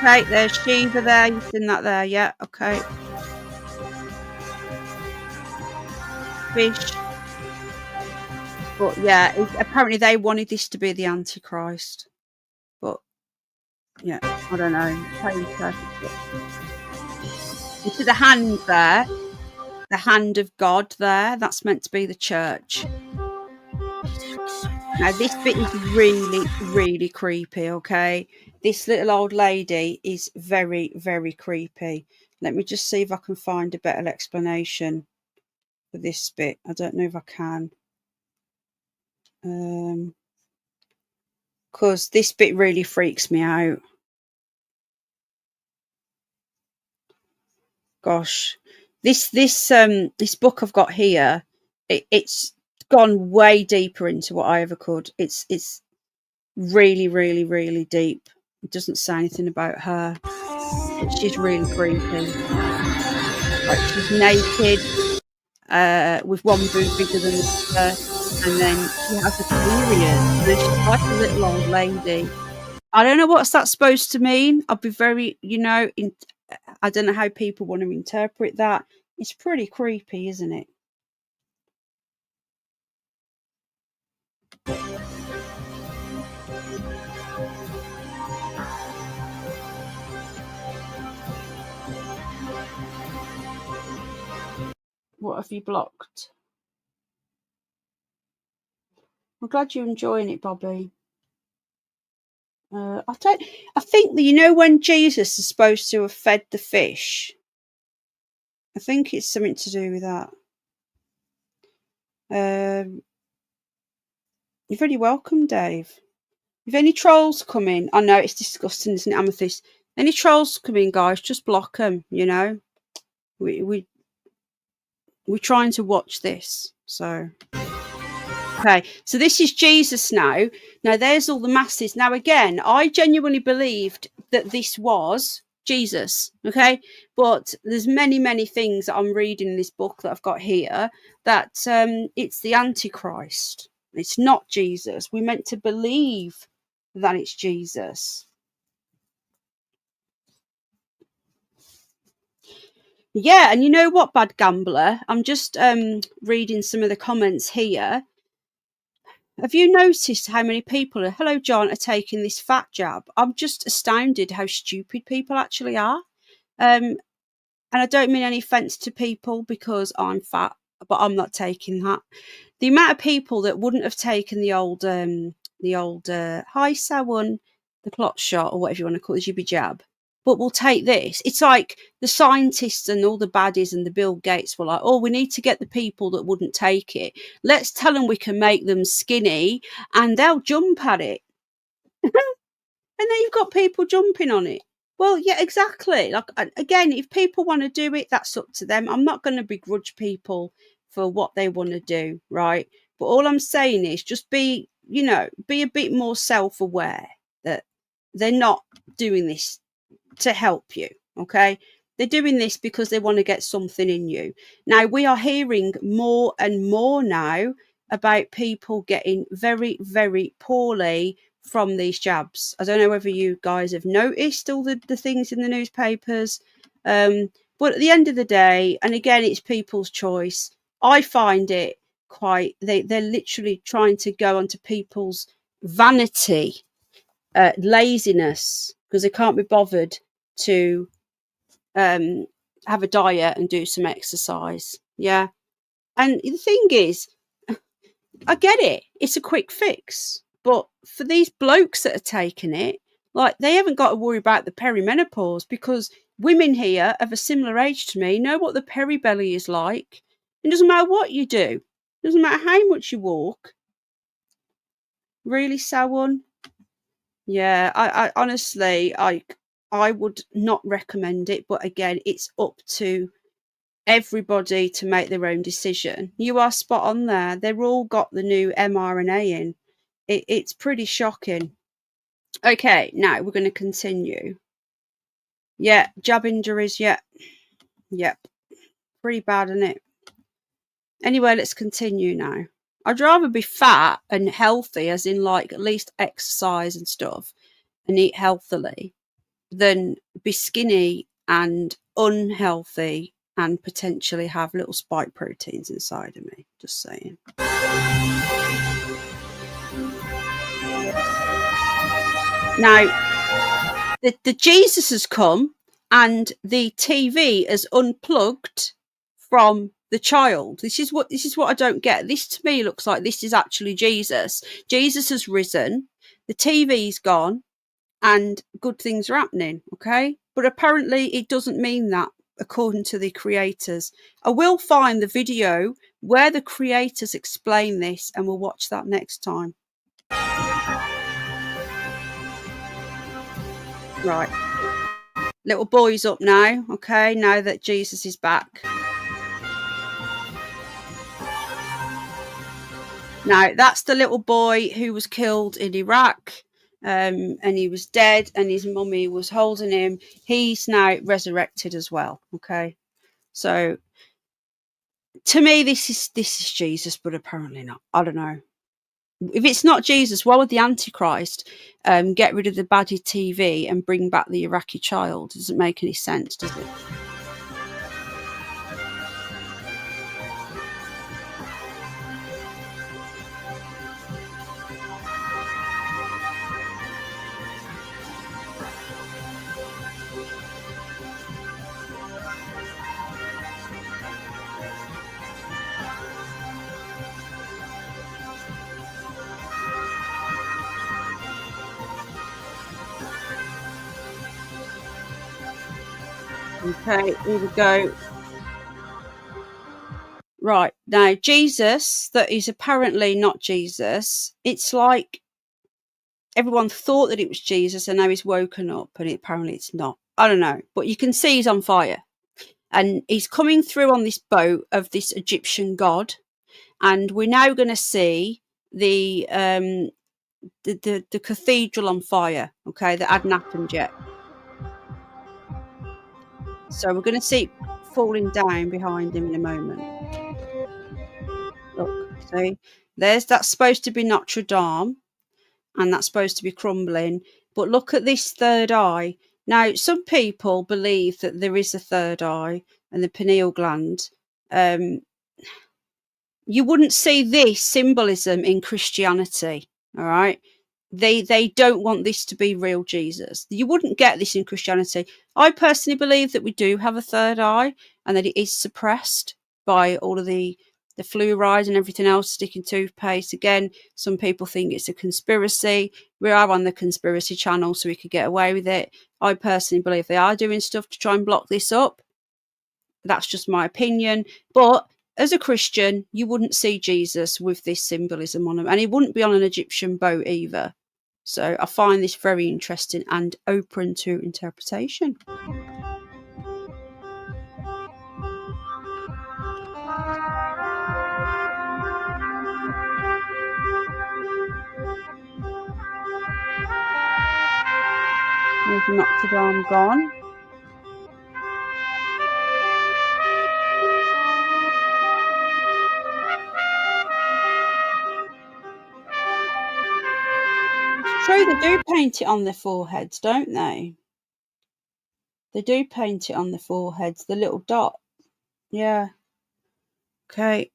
Okay, there's Shiva there. You've seen that there, yeah. Okay. Fish. But yeah, apparently they wanted this to be the Antichrist. But yeah, I don't know. You see the hand there? The hand of God there? That's meant to be the church. Now, this bit is really, really creepy, okay? This little old lady is very, very creepy. Let me just see if I can find a better explanation for this bit. I don't know if I can. Because this bit really freaks me out. Gosh. This book I've got here, it's gone way deeper into what I ever could. It's really, really, really deep. It doesn't say anything about her. But she's really creepy. Like, she's naked, with one boob bigger than the other, and then she has a period. So she's like a little old lady. I don't know what's that supposed to mean. I'll be very, I don't know how people want to interpret that. It's pretty creepy, isn't it? What have you blocked? I'm glad you're enjoying it, Bobby. I think that, when Jesus is supposed to have fed the fish, I think it's something to do with that. You're very welcome, Dave. If any trolls come in, I know it's disgusting, isn't it, Amethyst? Any trolls come in, guys, just block them. We're trying to watch this, so. Okay, so this is Jesus now. Now, there's all the masses. Now, again, I genuinely believed that this was Jesus, okay? But there's many, many things that I'm reading in this book that I've got here that it's the Antichrist. It's not Jesus. We're meant to believe that it's Jesus. Yeah, and you know what, bad gambler? I'm just reading some of the comments here. Have you noticed how many people are, hello John, are taking this fat jab? I'm just astounded how stupid people actually are. And I don't mean any offence to people because I'm fat, but I'm not taking that. The amount of people that wouldn't have taken the old hi Sawan, the clot shot or whatever you want to call it, jibby jab, but we'll take this. It's like the scientists and all the baddies and the Bill Gates were like, oh, we need to get the people that wouldn't take it. Let's tell them we can make them skinny and they'll jump at it. And then you've got people jumping on it. Well, yeah, exactly. Like, again, if people want to do it, that's up to them. I'm not going to begrudge people for what they want to do, right? But all I'm saying is just be a bit more self-aware that they're not doing this to help you, okay? They're doing this because they want to get something in you. Now, we are hearing more and more now about people getting very, very poorly from these jabs. I don't know whether you guys have noticed all the things in the newspapers, but at the end of the day, and again, it's people's choice. I find it quite, they're literally trying to go onto people's vanity, laziness, because they can't be bothered to have a diet and do some exercise. Yeah. And the thing is, I get it. It's a quick fix. But for these blokes that are taking it, like, they haven't got to worry about the perimenopause, because women here of a similar age to me know what the peribelly is like. It doesn't matter what you do. It doesn't matter how much you walk. Really, Sawan? Yeah, I honestly, I would not recommend it. But again, it's up to everybody to make their own decision. You are spot on there. They've all got the new mRNA in. It's pretty shocking. Okay, now we're going to continue. Yeah, jab injuries. Yeah, yep. Pretty bad, isn't it? Anyway, let's continue now. I'd rather be fat and healthy, as in like at least exercise and stuff and eat healthily, than be skinny and unhealthy and potentially have little spike proteins inside of me. Just saying. Now, the Jesus has come and the TV has unplugged from the child. This is what I don't get. This to me looks like this is actually Jesus. Jesus has risen, the TV's gone, and good things are happening, okay? But apparently it doesn't mean that, according to the creators. I will find the video where the creators explain this, and we'll watch that next time. Right. Little boy's up now, okay, now that Jesus is back. Now, that's the little boy who was killed in Iraq, and he was dead, and his mummy was holding him. He's now resurrected as well, okay? So, to me, this is Jesus, but apparently not. I don't know. If it's not Jesus, why would the Antichrist get rid of the baddie TV and bring back the Iraqi child? It doesn't make any sense, does it? Okay, here we go. Right, now Jesus, that is apparently not Jesus. It's like everyone thought that it was Jesus, and now he's woken up, and apparently it's not. I don't know, but you can see he's on fire, and he's coming through on this boat of this Egyptian god, and we're now going to see the cathedral on fire. Okay, that hadn't happened yet. So we're going to see it falling down behind him in a moment. Look, see, that's supposed to be Notre Dame, and that's supposed to be crumbling. But look at this third eye. Now, some people believe that there is a third eye and the pineal gland. You wouldn't see this symbolism in Christianity, all right? They don't want this to be real Jesus. You wouldn't get this in Christianity. I personally believe that we do have a third eye and that it is suppressed by all of the fluoride and everything else, sticking toothpaste. Again, some people think it's a conspiracy. We are on the conspiracy channel, so we could get away with it. I personally believe they are doing stuff to try and block this up. That's just my opinion. But as a Christian, you wouldn't see Jesus with this symbolism on him, and he wouldn't be on an Egyptian boat either. So I find this very interesting and open to interpretation. There's Notre Dame gone. It's true, they do paint it on their foreheads, don't they? They do paint it on their foreheads, the little dot. Yeah. Okay.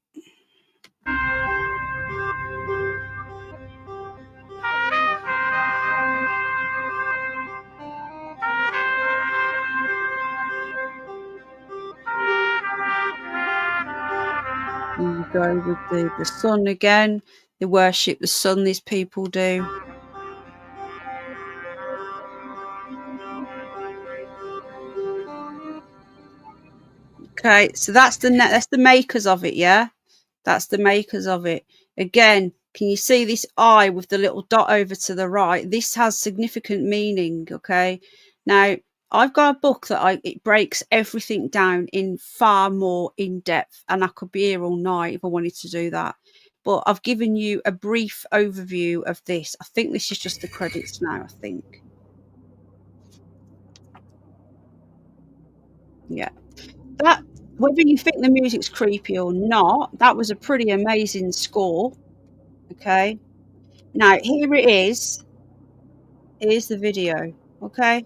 Here you go with the sun again. They worship the sun, these people do. Okay, so that's the makers of it, yeah? That's the makers of it. Again, can you see this eye with the little dot over to the right? This has significant meaning, okay? Now, I've got a book that it breaks everything down in far more in depth, and I could be here all night if I wanted to do that. But I've given you a brief overview of this. I think this is just the credits now, I think. Yeah. That, whether you think the music's creepy or not, that was a pretty amazing score. Okay. Now, here it is. Here's the video. Okay.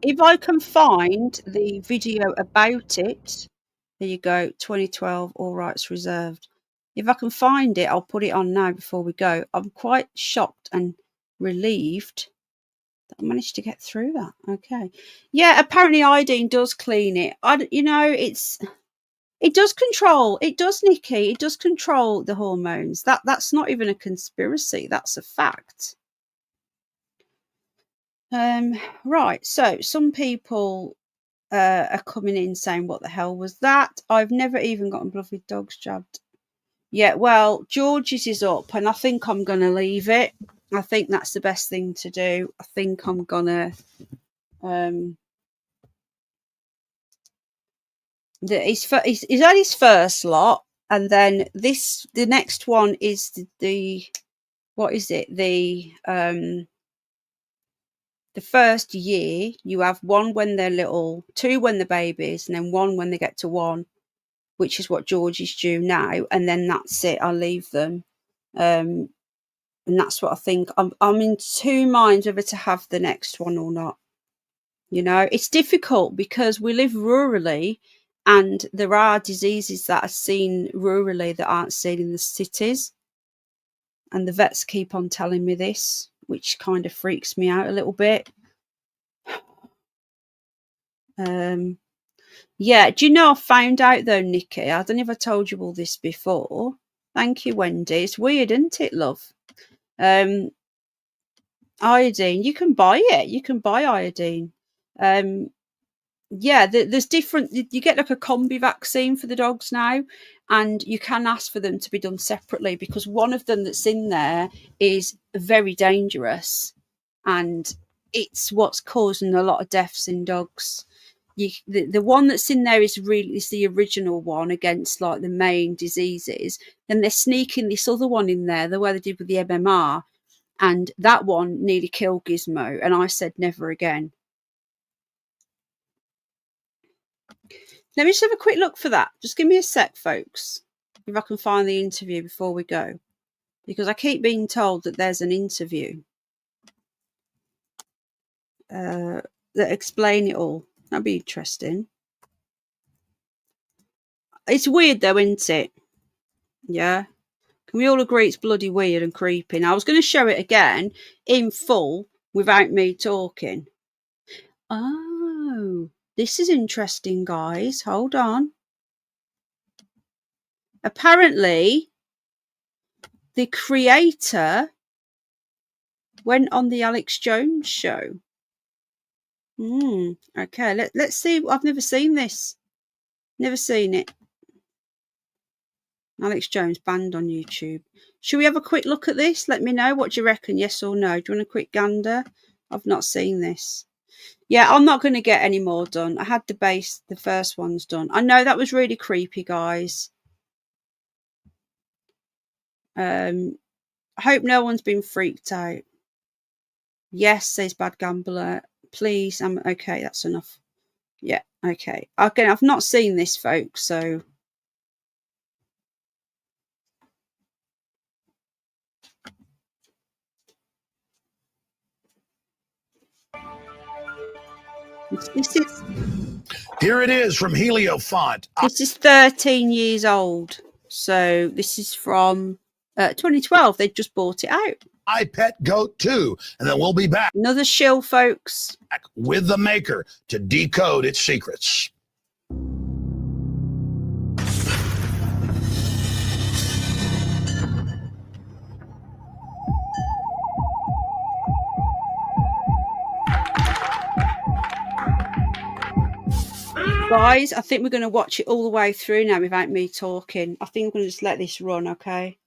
If I can find the video about it, there you go, 2012, all rights reserved. If I can find it, I'll put it on now before we go. I'm quite shocked and relieved that I managed to get through that. Okay. Yeah, apparently iodine does clean it. It does control. It does, Nikki. It does control the hormones. That's not even a conspiracy. That's a fact. Right. So some people are coming in saying, "What the hell was that?" I've never even gotten bloody dogs jabbed. Yeah. Well, George's is up, and I think I'm going to leave it. I think that's the best thing to do. I think I'm gonna. He's had his first lot, and then the next one is the what is it, the first year. You have one when they're little, two when they're babies, and then one when they get to one, which is what George is due now, and then that's it. I'll leave them, and that's what I think. I'm in two minds whether to have the next one or not. You know, it's difficult because we live rurally, and there are diseases that are seen rurally that aren't seen in the cities. And the vets keep on telling me this, which kind of freaks me out a little bit. Yeah, do you know, I found out though, Nikki, I don't know if I told you all this before. Thank you, Wendy. It's weird, isn't it, love? Iodine, you can buy it. You can buy iodine. Yeah, there's different. You get like a combi vaccine for the dogs now, and you can ask for them to be done separately because one of them that's in there is very dangerous, and it's what's causing a lot of deaths in dogs. The one that's in there is the original one against like the main diseases. Then they're sneaking this other one in there, the way they did with the MMR, and that one nearly killed Gizmo. And I said never again. Let me just have a quick look for that. Just give me a sec, folks, if I can find the interview before we go, because I keep being told that there's an interview. that explain it all. That'd be interesting. It's weird though, isn't it? Yeah. Can we all agree it's bloody weird and creepy? Now, I was going to show it again in full without me talking. Oh, this is interesting, guys. Hold on. Apparently, the creator went on the Alex Jones show. Okay, let's see. I've never seen this. Never seen it. Alex Jones banned on YouTube. Should we have a quick look at this? Let me know. What do you reckon? Yes or no? Do you want a quick gander? I've not seen this. Yeah, I'm not going to get any more done. I had the first one's done. I know that was really creepy, guys. I hope no one's been freaked out. Yes, says Bad Gambler. Please, I'm okay. That's enough. Yeah, okay. Again, I've not seen this, folks, so... Here it is from Heliofont. This is 13 years old. So this is from 2012. They just bought it out. I Pet Goat 2. And then we'll be back. Another shill, folks. With the maker to decode its secrets. Guys, I think we're going to watch it all the way through now without me talking. I think I'm going to just let this run, okay?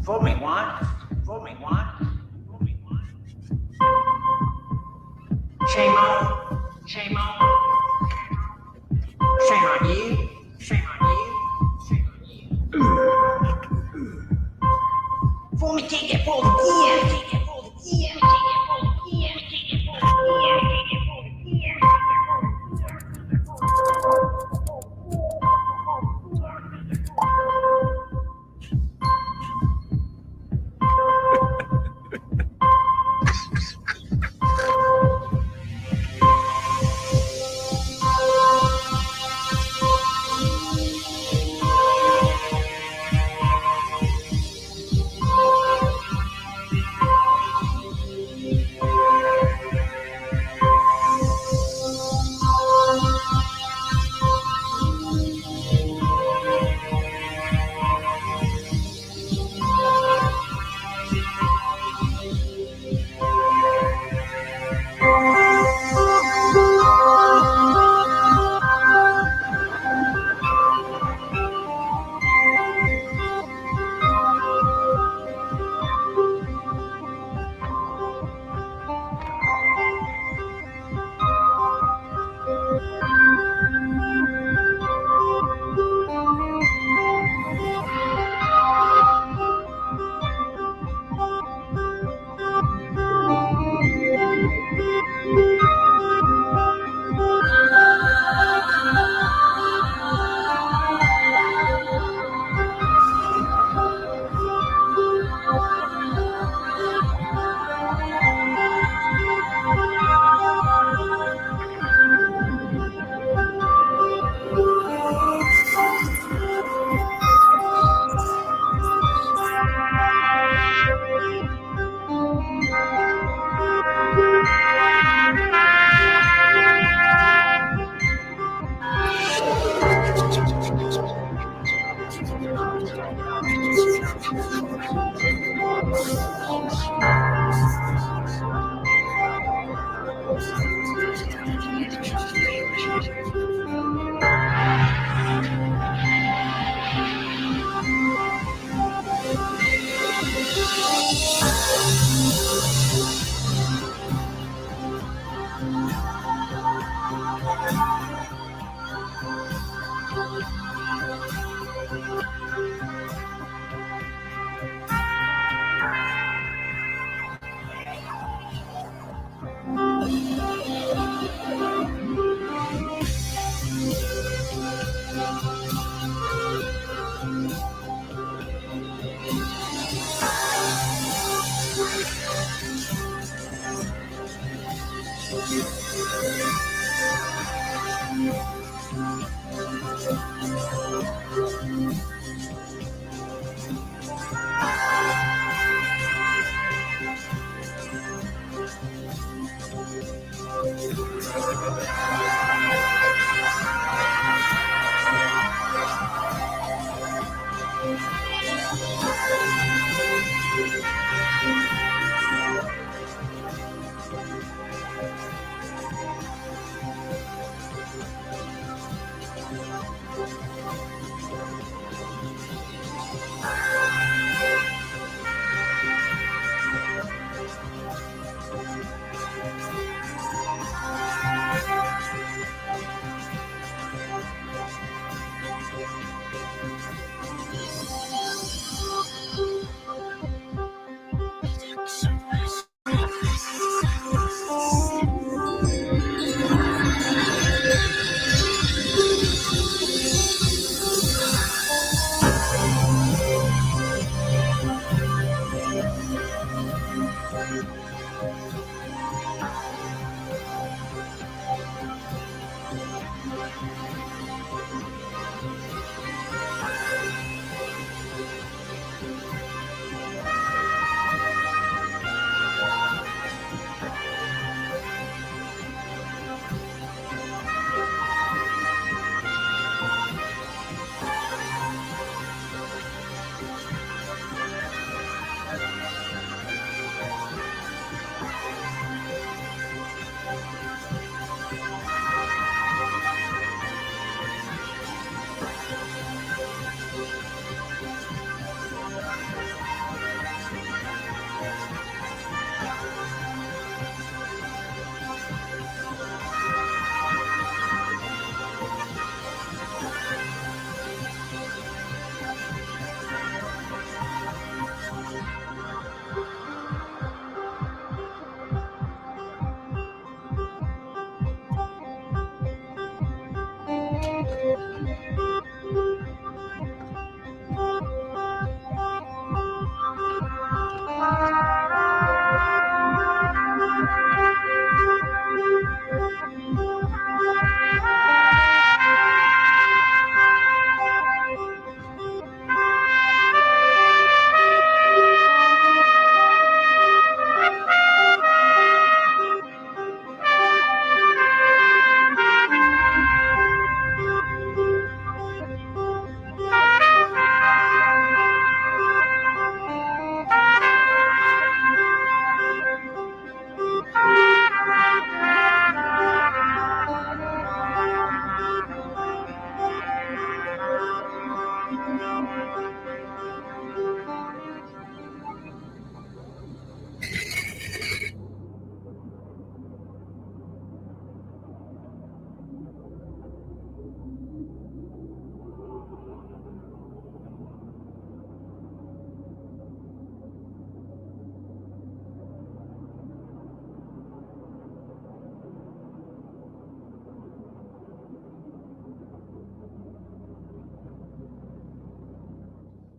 Fool me one, fool me one. Shame on, shame on. Shame on you, shame on you, shame on you. Fool me, take it, fool again, take it, fool again, take it, fool again, take it, fool again, take it, fool again, take it, fool again.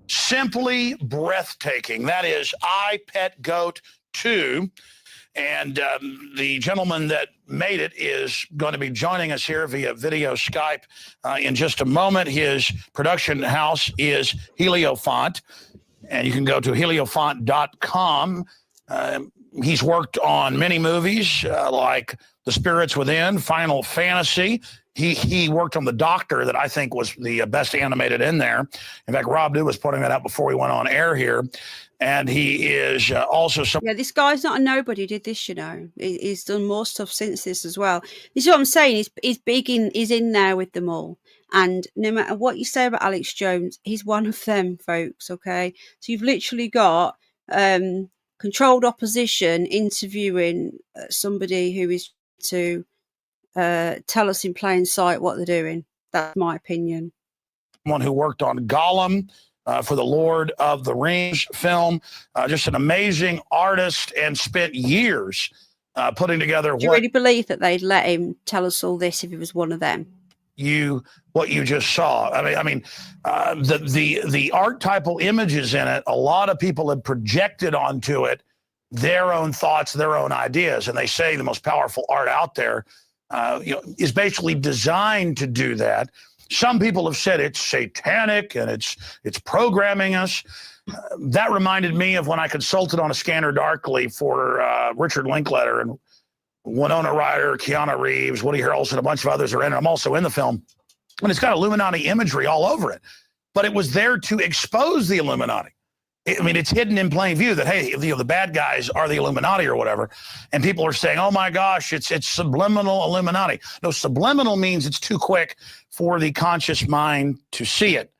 Simply breathtaking. That is I, Pet Goat 2. And the gentleman that made it is going to be joining us here via video Skype in just a moment. His production house is Heliofont, and you can go to heliofont.com. He's worked on many movies like The Spirits Within, Final Fantasy. He worked on The Doctor, that I think was the best animated in there. In fact, Rob Dew was putting that out before we went on air here. And he is also some. Yeah, this guy's not a nobody. Did this, you know? He's done more stuff since this as well. This is what I'm saying. He's big in. He's in now with them all. And no matter what you say about Alex Jones, he's one of them, folks. Okay, so you've literally got controlled opposition interviewing somebody who is to tell us in plain sight what they're doing. That's my opinion. Someone who worked on Gollum. For the Lord of the Rings film, just an amazing artist, and spent years putting together. Do you really believe that they'd let him tell us all this if he was one of them? What you just saw. I mean, the archetypal images in it. A lot of people have projected onto it their own thoughts, their own ideas. And they say the most powerful art out there is basically designed to do that. Some people have said it's satanic and it's programming us. That reminded me of when I consulted on A Scanner Darkly for Richard Linklater, and Winona Ryder, Keanu Reeves, Woody Harrelson, a bunch of others are in it. I'm also in the film. And it's got Illuminati imagery all over it. But it was there to expose the Illuminati. I mean, it's hidden in plain view that, hey, the bad guys are the Illuminati or whatever. And people are saying, oh, my gosh, it's subliminal Illuminati. No, subliminal means it's too quick for the conscious mind to see it.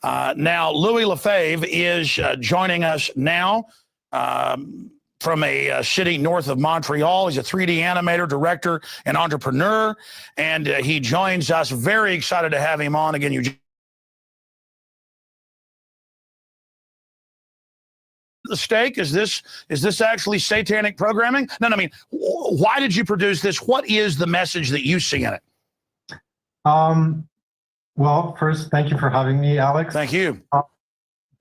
Now, Louis Lefebvre is joining us now from a city north of Montreal. He's a 3D animator, director, and entrepreneur. And he joins us. Very excited to have him on. Again, you the stake? Is this actually satanic programming? No, I mean, why did you produce this? What is the message that you see in it? Well, first, thank you for having me, Alex. Thank you.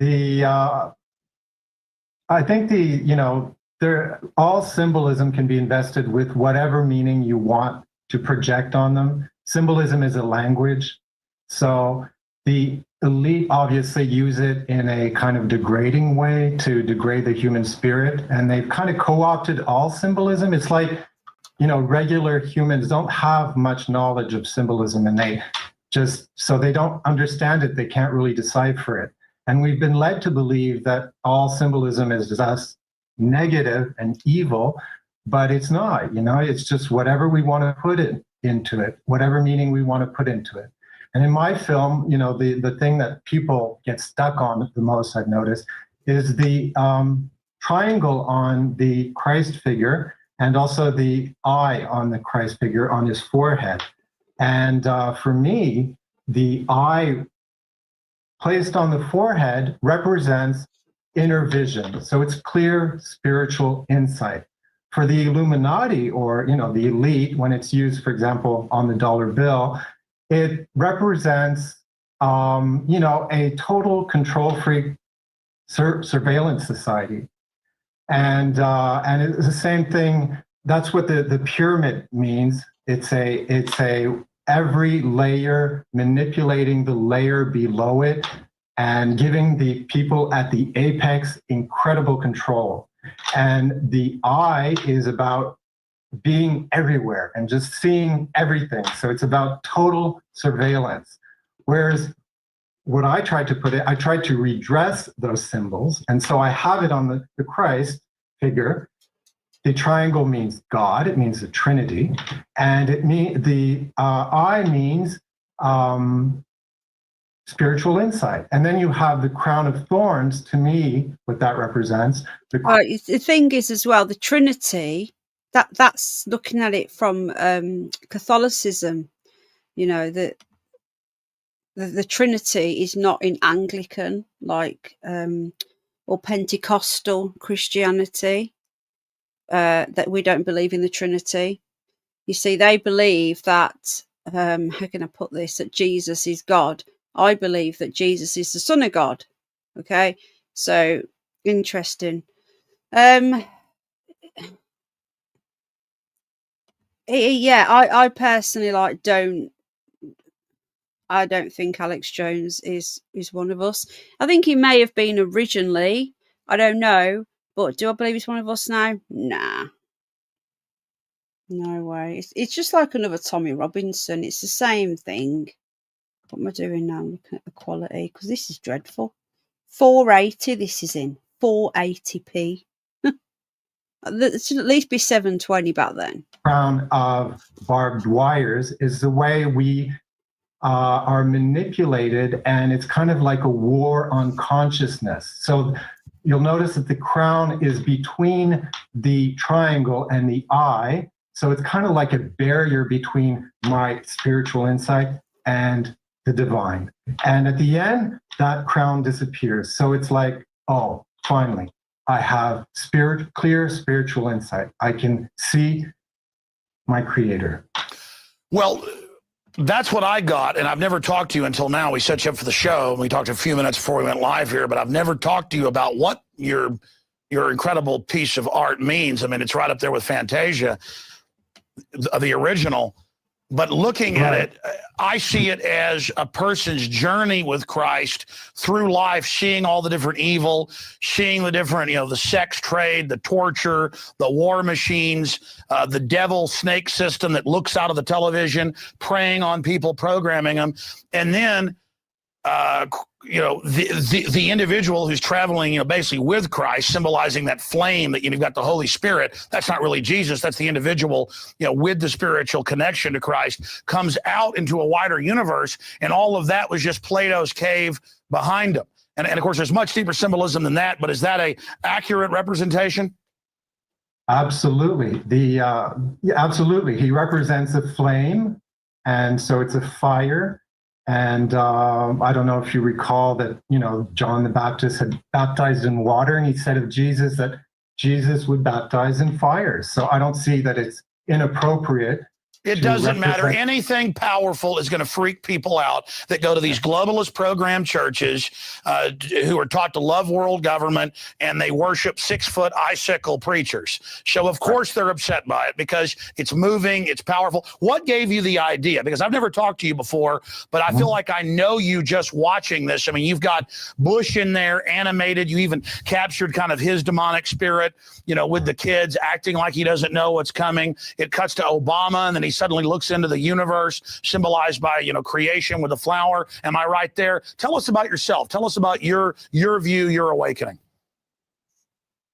I think all symbolism can be invested with whatever meaning you want to project on them. Symbolism is a language, so the elite obviously use it in a kind of degrading way to degrade the human spirit, and they've kind of co-opted all symbolism. It's like, regular humans don't have much knowledge of symbolism, and they don't understand it. They can't really decipher it. And we've been led to believe that all symbolism is just negative and evil, but it's not, it's just whatever we want to put into it, whatever meaning we want to put into it. And in my film, the thing that people get stuck on the most, I've noticed, is the triangle on the Christ figure and also the eye on the Christ figure on his forehead. And for me, the eye placed on the forehead represents inner vision. So it's clear spiritual insight. For the Illuminati or, the elite, when it's used, for example, on the dollar bill, it represents, a total control freak surveillance society. And it's the same thing. That's what the pyramid means. It's every layer manipulating the layer below it and giving the people at the apex incredible control. And the eye is about being everywhere and just seeing everything. So it's about total surveillance. Whereas what I tried to redress those symbols. And so I have it on the Christ figure. The triangle means God, it means the Trinity. And the eye means spiritual insight. And then you have the crown of thorns. To me, what that represents. The thing is as well, the Trinity, that's looking at it from Catholicism, the Trinity is not in Anglican or Pentecostal Christianity, that we don't believe in the Trinity. You see, they believe that, how can I put this, that Jesus is God. I believe that Jesus is the Son of God. Okay, so interesting. I personally I don't think Alex Jones is one of us. I think he may have been originally. I don't know. But do I believe he's one of us now? Nah. No way. It's just like another Tommy Robinson. It's the same thing. What am I doing now? I'm looking at the quality because this is dreadful. 480 this is in. 480p. It should at least be 720 back then. Crown of barbed wires is the way we are manipulated, and it's kind of like a war on consciousness. So you'll notice that the crown is between the triangle and the eye. So it's kind of like a barrier between my spiritual insight and the divine. And at the end, that crown disappears. So it's like, oh, finally, I have clear spiritual insight. I can see my creator. Well, that's what I got, and I've never talked to you until now. We set you up for the show, and we talked a few minutes before we went live here, but I've never talked to you about what your your incredible piece of art means. I mean, it's right up there with Fantasia, the original. But looking at it, I see it as a person's journey with Christ through life, seeing all the different evil, seeing the different, the sex trade, the torture, the war machines, the devil snake system that looks out of the television, preying on people, programming them. And then, the individual who's traveling, basically with Christ, symbolizing that flame that you've got the Holy Spirit. That's not really Jesus. That's the individual, with the spiritual connection to Christ, comes out into a wider universe. And all of that was just Plato's cave behind him. And of course, there's much deeper symbolism than that. But is that a accurate representation? Absolutely. Absolutely. He represents a flame. And so it's a fire. And I don't know if you recall that, John the Baptist had baptized in water, and he said of Jesus that Jesus would baptize in fire. So I don't see that it's inappropriate. It doesn't matter. Anything powerful is going to freak people out that go to these globalist program churches who are taught to love world government, and they worship 6-foot icicle preachers. So, of course, they're upset by it because it's moving, it's powerful. What gave you the idea? Because I've never talked to you before, but I feel like I know you just watching this. I mean, you've got Bush in there, animated. You even captured kind of his demonic spirit, with the kids acting like he doesn't know what's coming. It cuts to Obama, and then he suddenly looks into the universe, symbolized by creation with a flower. Am I right there? Tell us about yourself. Tell us about your view, your awakening.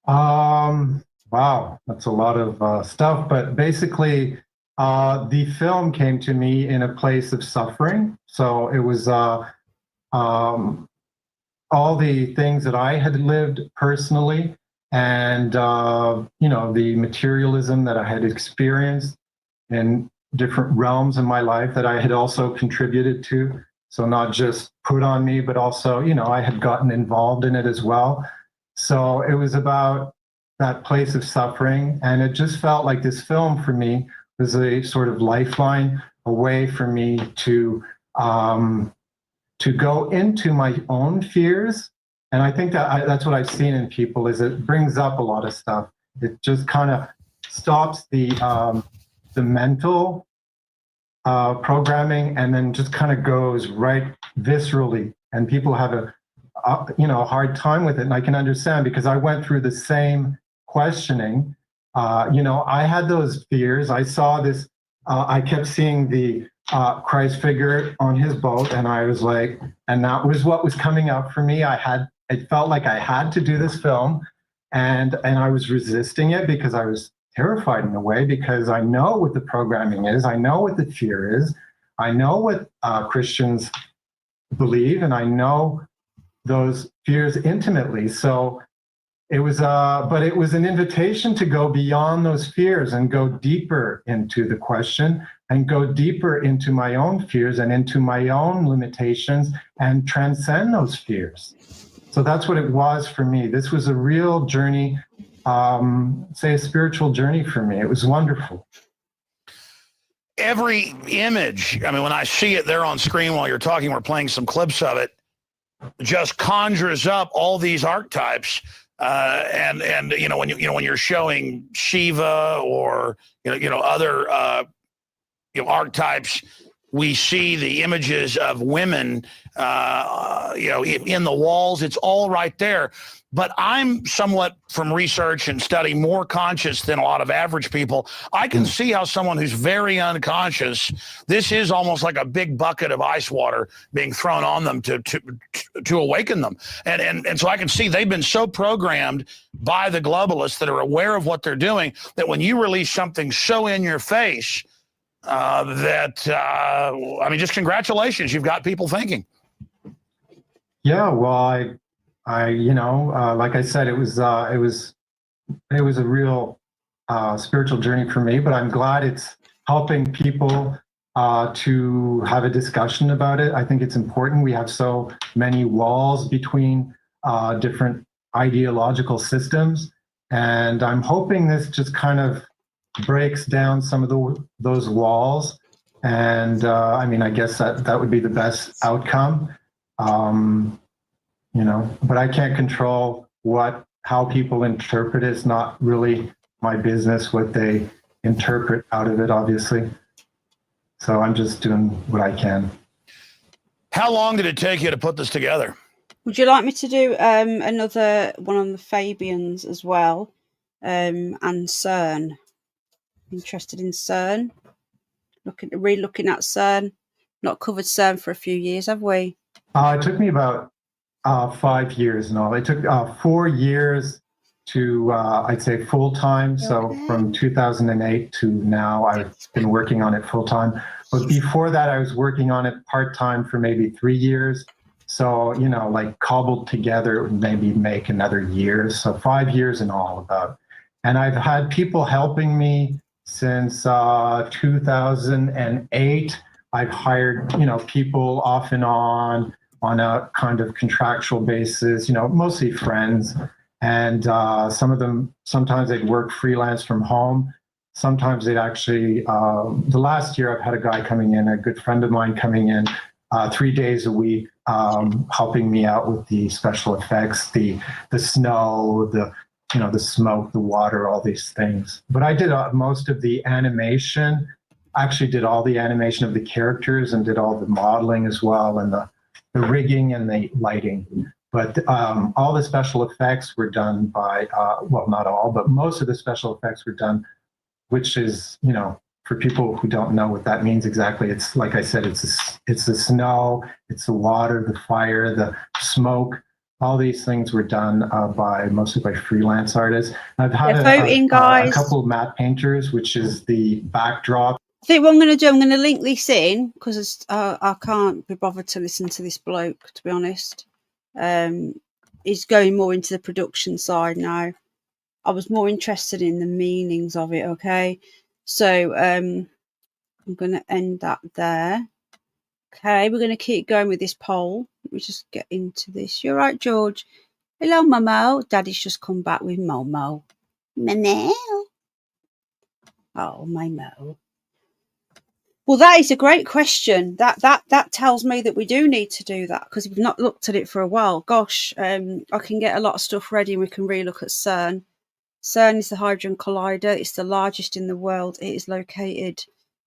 Wow, that's a lot of stuff. But basically, the film came to me in a place of suffering. So it was all the things that I had lived personally, and the materialism that I had experienced in different realms in my life that I had also contributed to. So not just put on me, but also, I had gotten involved in it as well. So it was about that place of suffering. And it just felt like this film for me was a sort of lifeline, a way for me to go into my own fears. And I think that that's what I've seen in people, is it brings up a lot of stuff. It just kind of stops the mental programming, and then just kind of goes right viscerally, and people have a hard time with it. And I can understand, because I went through the same questioning. I had those fears. I saw this. I kept seeing the Christ figure on his boat, and I was like, and that was what was coming up for me. It felt like I had to do this film, and I was resisting it because I was terrified in a way, because I know what the programming is. I know what the fear is. I know what Christians believe, and I know those fears intimately. So it was, but it was an invitation to go beyond those fears and go deeper into the question, and go deeper into my own fears and into my own limitations, and transcend those fears. So that's what it was for me. This was a real journey. A spiritual journey for me. It was wonderful. Every image, I mean, when I see it there on screen while you're talking, we're playing some clips of it, just conjures up all these archetypes. And when you're showing Shiva or other archetypes, we see the images of women, in the walls. It's all right there. But I'm somewhat, from research and study, more conscious than a lot of average people. I can see how someone who's very unconscious, this is almost like a big bucket of ice water being thrown on them to awaken them. And so I can see they've been so programmed by the globalists that are aware of what they're doing, that when you release something so in your face, just congratulations, you've got people thinking. Yeah, well, like I said, it was a real spiritual journey for me, but I'm glad it's helping people to have a discussion about it. I think it's important. We have so many walls between different ideological systems, and I'm hoping this just kind of breaks down some of those walls. And I guess that would be the best outcome. But I can't control what how people interpret it. It's not really my business what they interpret out of it, obviously. So I'm just doing what I can. How long did it take you to put this together? Would you like me to do another one on the Fabians as well, and CERN? Interested in CERN? Re-looking at CERN. Not covered CERN for a few years, have we? It took me about 5 years and all. It took 4 years to, I'd say, full time. So from 2008 to now, I've been working on it full time. But before that, I was working on it part time for maybe 3 years. So, you know, like cobbled together, it would maybe make another year. So 5 years in all about. And I've had people helping me since 2008. I've hired, you know, people off and on a kind of contractual basis, you know, mostly friends. And some of them, sometimes they'd work freelance from home. Sometimes they'd actually, the last year I've had a guy coming in, a good friend of mine coming in 3 days a week, helping me out with the special effects, the snow, the, you know, the smoke, the water, all these things. But I did most of the animation, actually did all the animation of the characters and did all the modeling as well, and the rigging and the lighting. But all the special effects were done by, well, not all, but most of the special effects were done, which is, you know, for people who don't know what that means exactly, it's like I said, it's the snow, it's the water, the fire, the smoke. All these things were done mostly by freelance artists. I've had a couple of matte painters, which is the backdrop. I think what I'm going to do, I'm going to link this in because I can't be bothered to listen to this bloke, to be honest. He's going more into the production side now. I was more interested in the meanings of it, okay? So I'm going to end that there. Okay, we're going to keep going with this poll. Let me just get into this. You're right, George. Hello, Momo. Daddy's just come back with Momo. Momo. Oh, my Mo. Well, that is a great question. That tells me that we do need to do that because we've not looked at it for a while. Gosh, I can get a lot of stuff ready and we can really look at CERN. CERN is the Hadron Collider. It's the largest in the world. It is located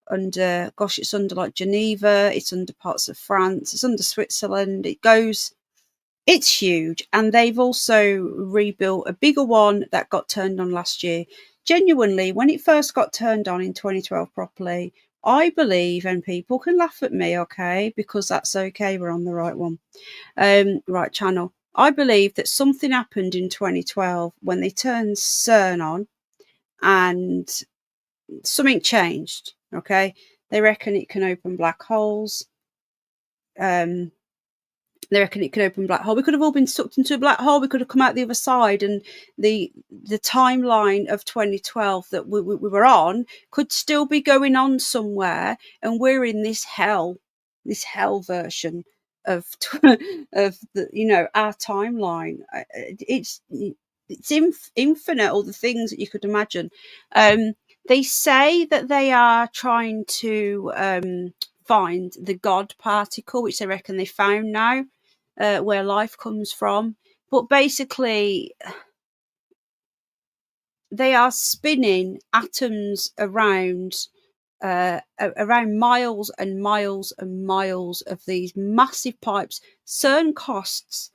under, gosh, it's under like Geneva. It's under parts of France. It's under Switzerland. It's huge. And they've also rebuilt a bigger one that got turned on last year. Genuinely, when it first got turned on in 2012 properly, I believe, and people can laugh at me, okay, because that's okay, we're on the right one, right channel. I believe that something happened in 2012 when they turned CERN on and something changed, okay? They reckon it can open black holes. They reckon it can open black hole. We could have all been sucked into a black hole. We could have come out the other side, and the timeline of 2012 that we were on could still be going on somewhere, and we're in this hell version of the, you know, our timeline. It's infinite, all the things that you could imagine. They say that they are trying to find the God particle, which they reckon they found now. Where life comes from, but basically they are spinning atoms around miles and miles and miles of these massive pipes. CERN costs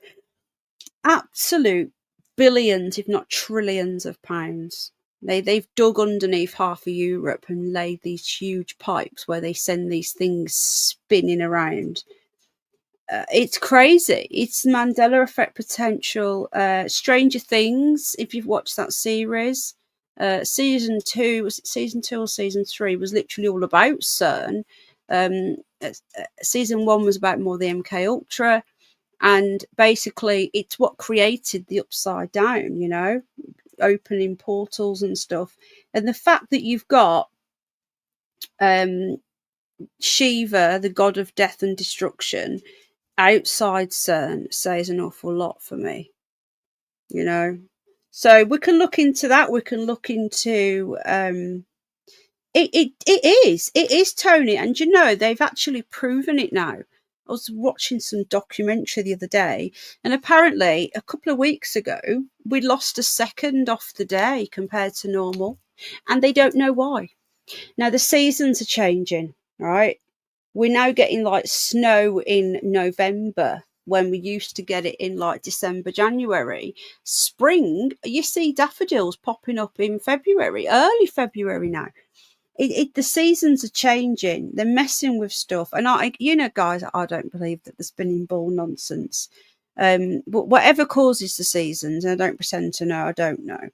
absolute billions, if not trillions of pounds. They've dug underneath half of Europe and laid these huge pipes where they send these things spinning around. It's crazy. It's Mandela effect potential. Stranger Things, if you've watched that series, season 2 or season 3 was literally all about CERN. Season 1 was about more the MK Ultra, and basically it's what created the Upside Down, you know, opening portals and stuff. And the fact that you've got Shiva, the god of death and destruction, outside CERN says an awful lot for me, you know. So we can look into that. We can look into it is Tony, and you know they've actually proven it now. I was watching some documentary the other day, and apparently a couple of weeks ago we lost a second off the day compared to normal, and they don't know why. Now the seasons are changing, right? We're now getting like snow in November when we used to get it in like December, January. Spring, you see daffodils popping up in February, early February now. The seasons are changing. They're messing with stuff. And guys, I don't believe that the spinning ball nonsense. But whatever causes the seasons, and I don't pretend to know, I don't know.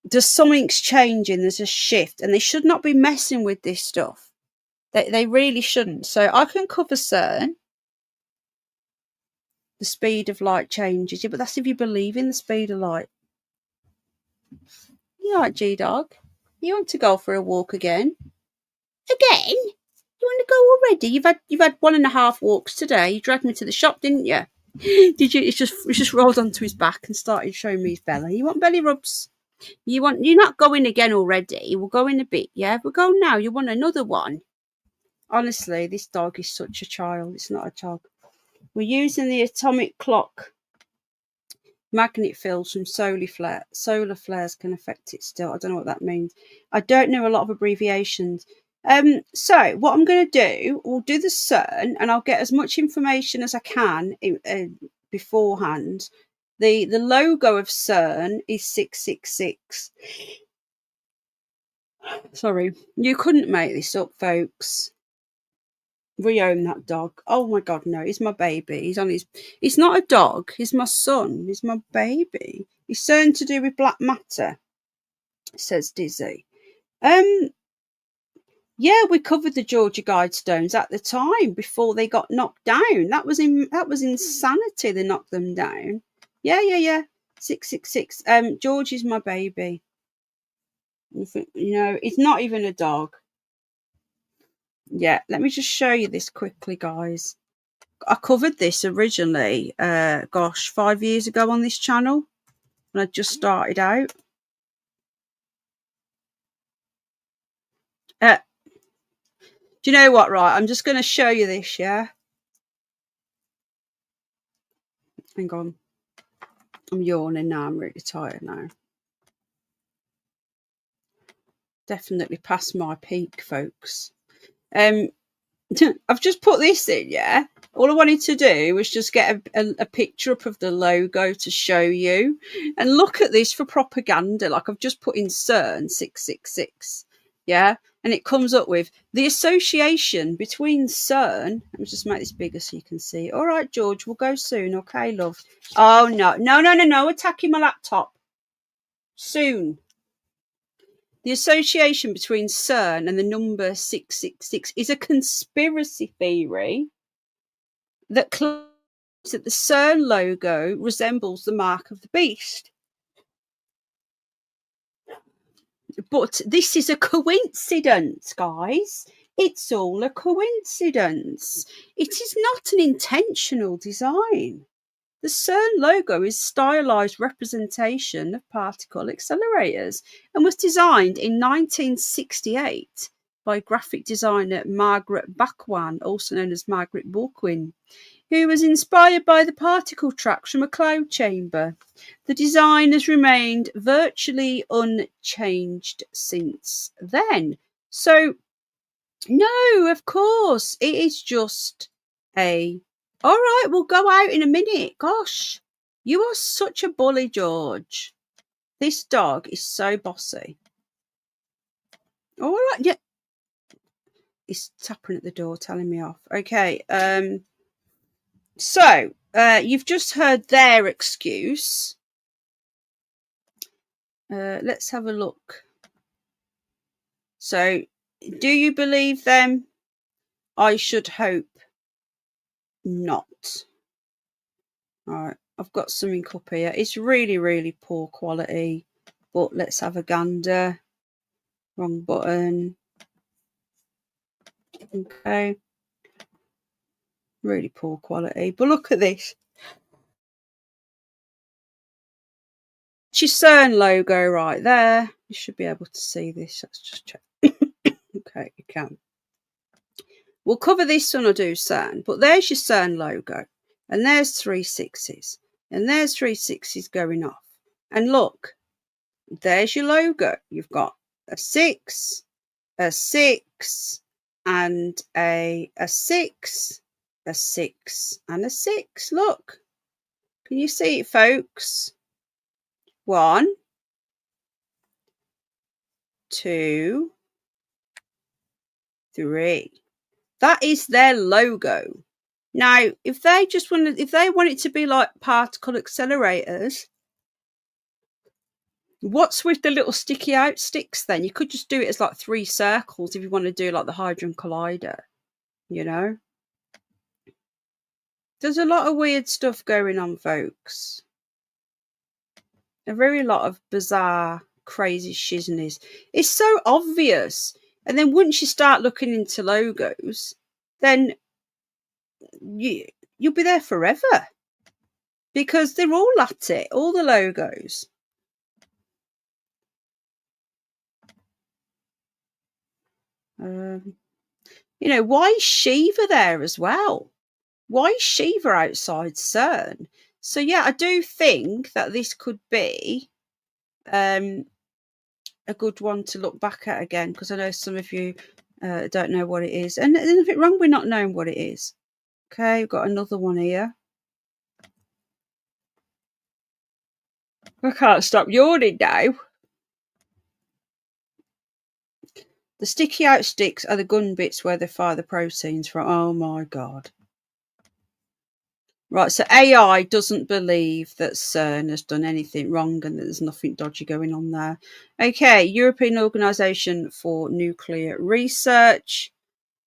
There's something's changing. There's a shift, and they should not be messing with this stuff. They really shouldn't. So I can cover CERN. The speed of light changes. Yeah, but that's if you believe in the speed of light. You like G-Dog? You want to go for a walk again? Again? You want to go already? You've had 1.5 walks today. You dragged me to the shop, didn't you? Did you? It's just rolled onto his back and started showing me his belly. You want belly rubs? You're not going again already. We'll go in a bit, yeah? We'll go now. You want another one? Honestly, this dog is such a child. It's not a child. We're using the atomic clock magnet fields from solar flares can affect it still. I don't know what that means. I don't know a lot of abbreviations. So what I'm going to do, we'll do the CERN, and I'll get as much information as I can beforehand. The logo of CERN is 666. Sorry, you couldn't make this up, folks. Reown that dog. Oh my god, no, he's my baby. He's not a dog, he's my son, he's my baby. He's something to do with black matter, says Dizzy. Yeah, we covered the Georgia Guidestones at the time before they got knocked down. That was insanity. They knocked them down. Yeah. 666. George is my baby. He's not even a dog. Yeah, let me just show you this quickly, guys. I covered this originally, 5 years ago on this channel when I just started out. Do you know what, right? I'm just going to show you this, yeah? Hang on. I'm yawning now. I'm really tired now. Definitely past my peak, folks. I've just put this in, yeah? All I wanted to do was just get a picture up of the logo to show you. And look at this for propaganda. Like, I've just put in CERN 666, yeah? And it comes up with the association between CERN. Let me just make this bigger so you can see. All right, George, we'll go soon. Okay, love. Oh, no. Attacking my laptop. Soon. The association between CERN and the number 666 is a conspiracy theory that claims that the CERN logo resembles the mark of the beast. But this is a coincidence, guys. It's all a coincidence. It is not an intentional design. The CERN logo is a stylized representation of particle accelerators and was designed in 1968 by graphic designer Margaret Bacwan, also known as Margaret Borquin, who was inspired by the particle tracks from a cloud chamber. The design has remained virtually unchanged since then. So, no, of course, it is just a... All right, we'll go out in a minute. Gosh, you are such a bully, George. This dog is so bossy. All right, yeah. He's tapping at the door, telling me off. Okay, so you've just heard their excuse. Let's have a look. So, do you believe them? I should hope not. All right, I've got something up here. It's really, really poor quality, but let's have a gander. Wrong button. Okay. Really poor quality, but look at this. It's your CERN logo right there. You should be able to see this. Let's just check. Okay, you can. We'll cover this when I do CERN, but there's your CERN logo, and there's 3 6s, and there's 3 6s going off. And look, there's your logo. You've got a 6, a 6, and a 6, a 6, and a 6. Look, can you see it, folks? 1, 2, 3. That is their logo. Now, if they want it to be like particle accelerators, what's with the little sticky out sticks then? You could just do it as like 3 circles if you want to do like the Hadron Collider, you know? There's a lot of weird stuff going on, folks. A very lot of bizarre, crazy shizness. It's so obvious. And then once you start looking into logos, then you'll be there forever. Because they're all at it, all the logos. You know, why is Shiva there as well? Why is Shiva outside CERN? So yeah, I do think that this could be a good one to look back at again, because I know some of you don't know what it is. And there's nothing wrong with not knowing what it is. Okay, we've got another one here. I can't stop yawning now. The sticky out sticks are the gun bits where they fire the proteins from. Oh my God. Right, so AI doesn't believe that CERN has done anything wrong and that there's nothing dodgy going on there. Okay, European Organisation for Nuclear Research.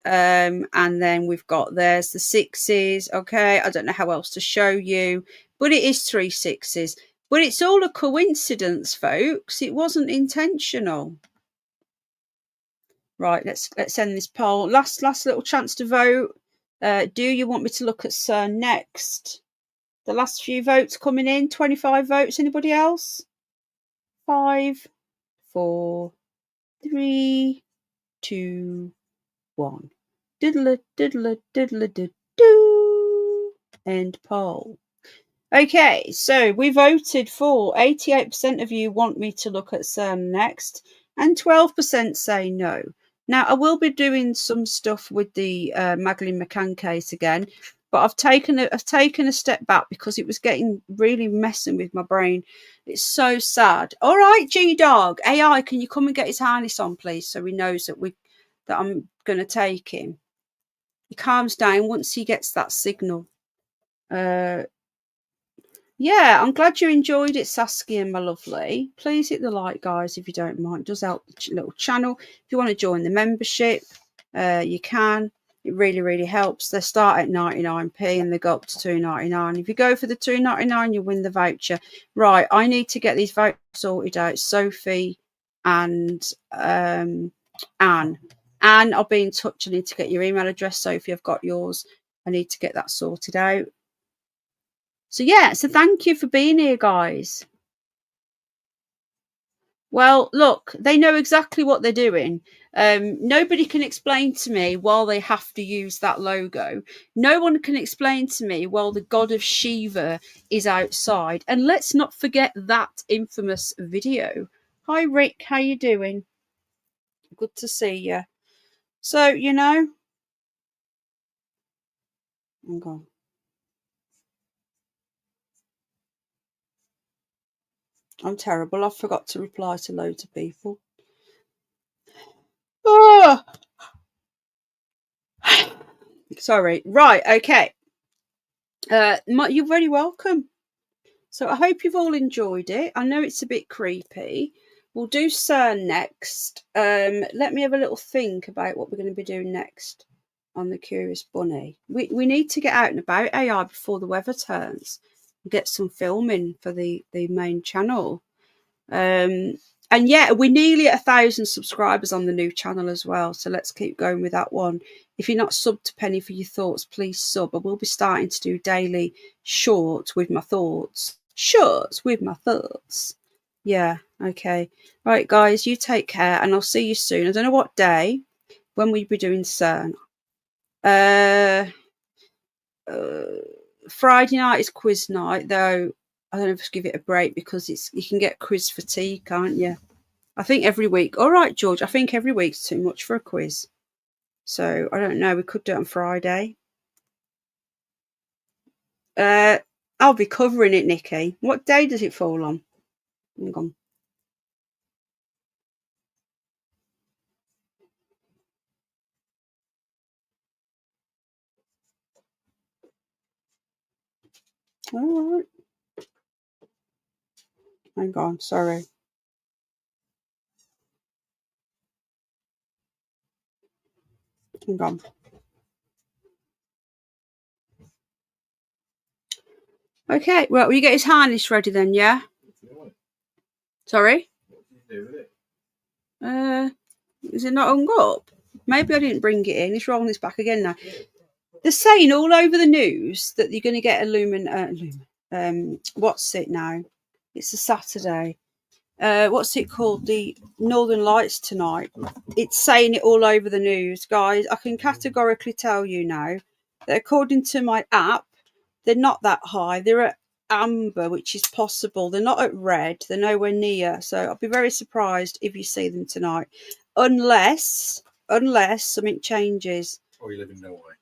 And then we've got, there's the 6s. Okay, I don't know how else to show you, but it is 3 6s. But it's all a coincidence, folks. It wasn't intentional. Right, let's end this poll. Last little chance to vote. Do you want me to look at CERN next? The last few votes coming in. 25 votes. Anybody else? 5, 4, 3, 2, 1. Diddle diddle diddle do. End poll. Okay, so we voted for 88% of you want me to look at CERN next, and 12% say no. Now, I will be doing some stuff with the Madeleine McCann case again, but I've taken a step back because it was getting really messing with my brain. It's so sad. All right, G-Dog, AI, can you come and get his harness on, please, so he knows that I'm going to take him. He calms down once he gets that signal. Yeah, I'm glad you enjoyed it, Saskia, my lovely. Please hit the like, guys, if you don't mind. It does help the little channel. If you want to join the membership, you can. It really, really helps. They start at 99p and they go up to $2.99. If you go for the $2.99, you win the voucher. Right, I need to get these vouchers sorted out. Sophie and Anne. Anne, I'll be in touch. I need to get your email address. Sophie, I've got yours. I need to get that sorted out. So yeah, so thank you for being here, guys. Well, look, they know exactly what they're doing. Nobody can explain to me why they have to use that logo. No one can explain to me why the god of Shiva is outside. And let's not forget that infamous video. Hi, Rick. How you doing? Good to see you. So, you know, hang on. I'm terrible. I forgot to reply to loads of people. Oh! Sorry. Right. Okay. You're very welcome. So I hope you've all enjoyed it. I know it's a bit creepy. We'll do CERN next. Let me have a little think about what we're going to be doing next on the Curious Bunny. We need to get out and about AI before the weather turns. Get some filming for the main channel. And yeah, we're nearly at 1,000 subscribers on the new channel as well, so let's keep going with that one. If you're not subbed to Penny for Your Thoughts, please sub. I will be starting to do daily shorts with my thoughts. Yeah, okay. Right, guys, you take care and I'll see you soon. I don't know what day when we'll be doing CERN. Friday night is quiz night, though. I don't know if I give it a break because you can get quiz fatigue, can't you? I think every week. All right, George. I think every week's too much for a quiz. So I don't know. We could do it on Friday. I'll be covering it, Nikki. What day does it fall on? Hang on. All right. Hang on. Sorry. Hang on. Okay. Well, will you get his harness ready then? Yeah. Sorry. Is it not hung up? Maybe I didn't bring it in. It's rolling this back again now. They're saying all over the news that you're going to get what's it now? It's a Saturday. What's it called? The Northern Lights tonight. It's saying it all over the news, guys. I can categorically tell you now that according to my app, they're not that high. They're at amber, which is possible. They're not at red. They're nowhere near. So I'll be very surprised if you see them tonight, unless something changes. Or you live in Norway.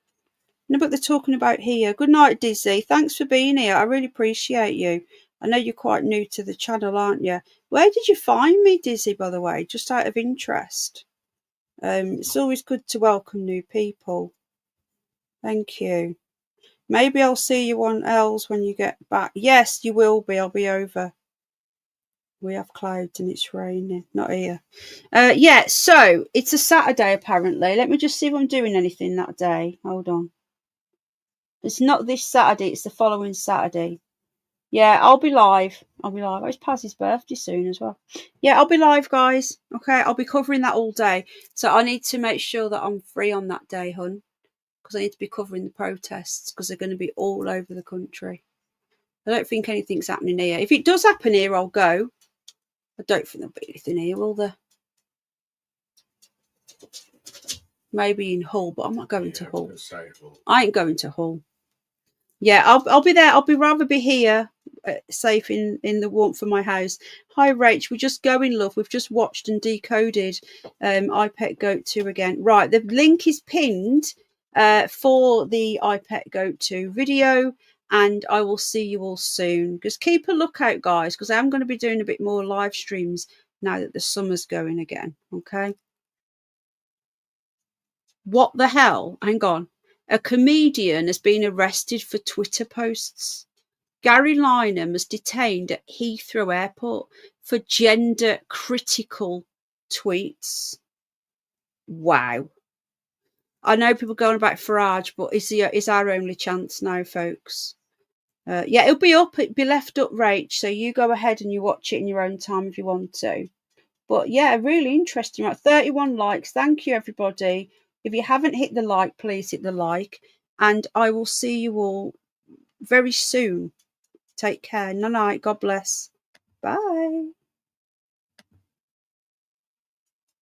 No, but they're talking about here. Good night, Dizzy. Thanks for being here. I really appreciate you. I know you're quite new to the channel, aren't you? Where did you find me, Dizzy, by the way? Just out of interest. It's always good to welcome new people. Thank you. Maybe I'll see you on Els when you get back. Yes, you will be. I'll be over. We have clouds and it's raining. Not here. Yeah, so it's a Saturday, apparently. Let me just see if I'm doing anything that day. Hold on. It's not this Saturday. It's the following Saturday. Yeah, I'll be live. Oh, it's Paz's birthday soon as well. Yeah, I'll be live, guys. Okay, I'll be covering that all day. So I need to make sure that I'm free on that day, hun. Because I need to be covering the protests because they're going to be all over the country. I don't think anything's happening here. If it does happen here, I'll go. I don't think there'll be anything here, will there? Maybe in Hull, but I'm not going to Hull. I ain't going to Hull. Yeah, I'll be there. I'll rather be here, safe in the warmth of my house. Hi, Rach. We're just going, love. We've just watched and decoded iPet Goat 2 again. Right, the link is pinned for the iPet Goat 2 video, and I will see you all soon. Just keep a lookout, guys, because I'm going to be doing a bit more live streams now that the summer's going again. Okay. What the hell? Hang on. A comedian has been arrested for Twitter posts. Gary Lynham was detained at Heathrow Airport for gender critical tweets. Wow. I know people going about Farage, but is our only chance now, folks. Yeah, it'll be left up, Rach. So you go ahead and you watch it in your own time if you want to. But yeah, really interesting. Right, 31 likes. Thank you, everybody. If you haven't hit the like, please hit the like. And I will see you all very soon. Take care. Night. God bless. Bye.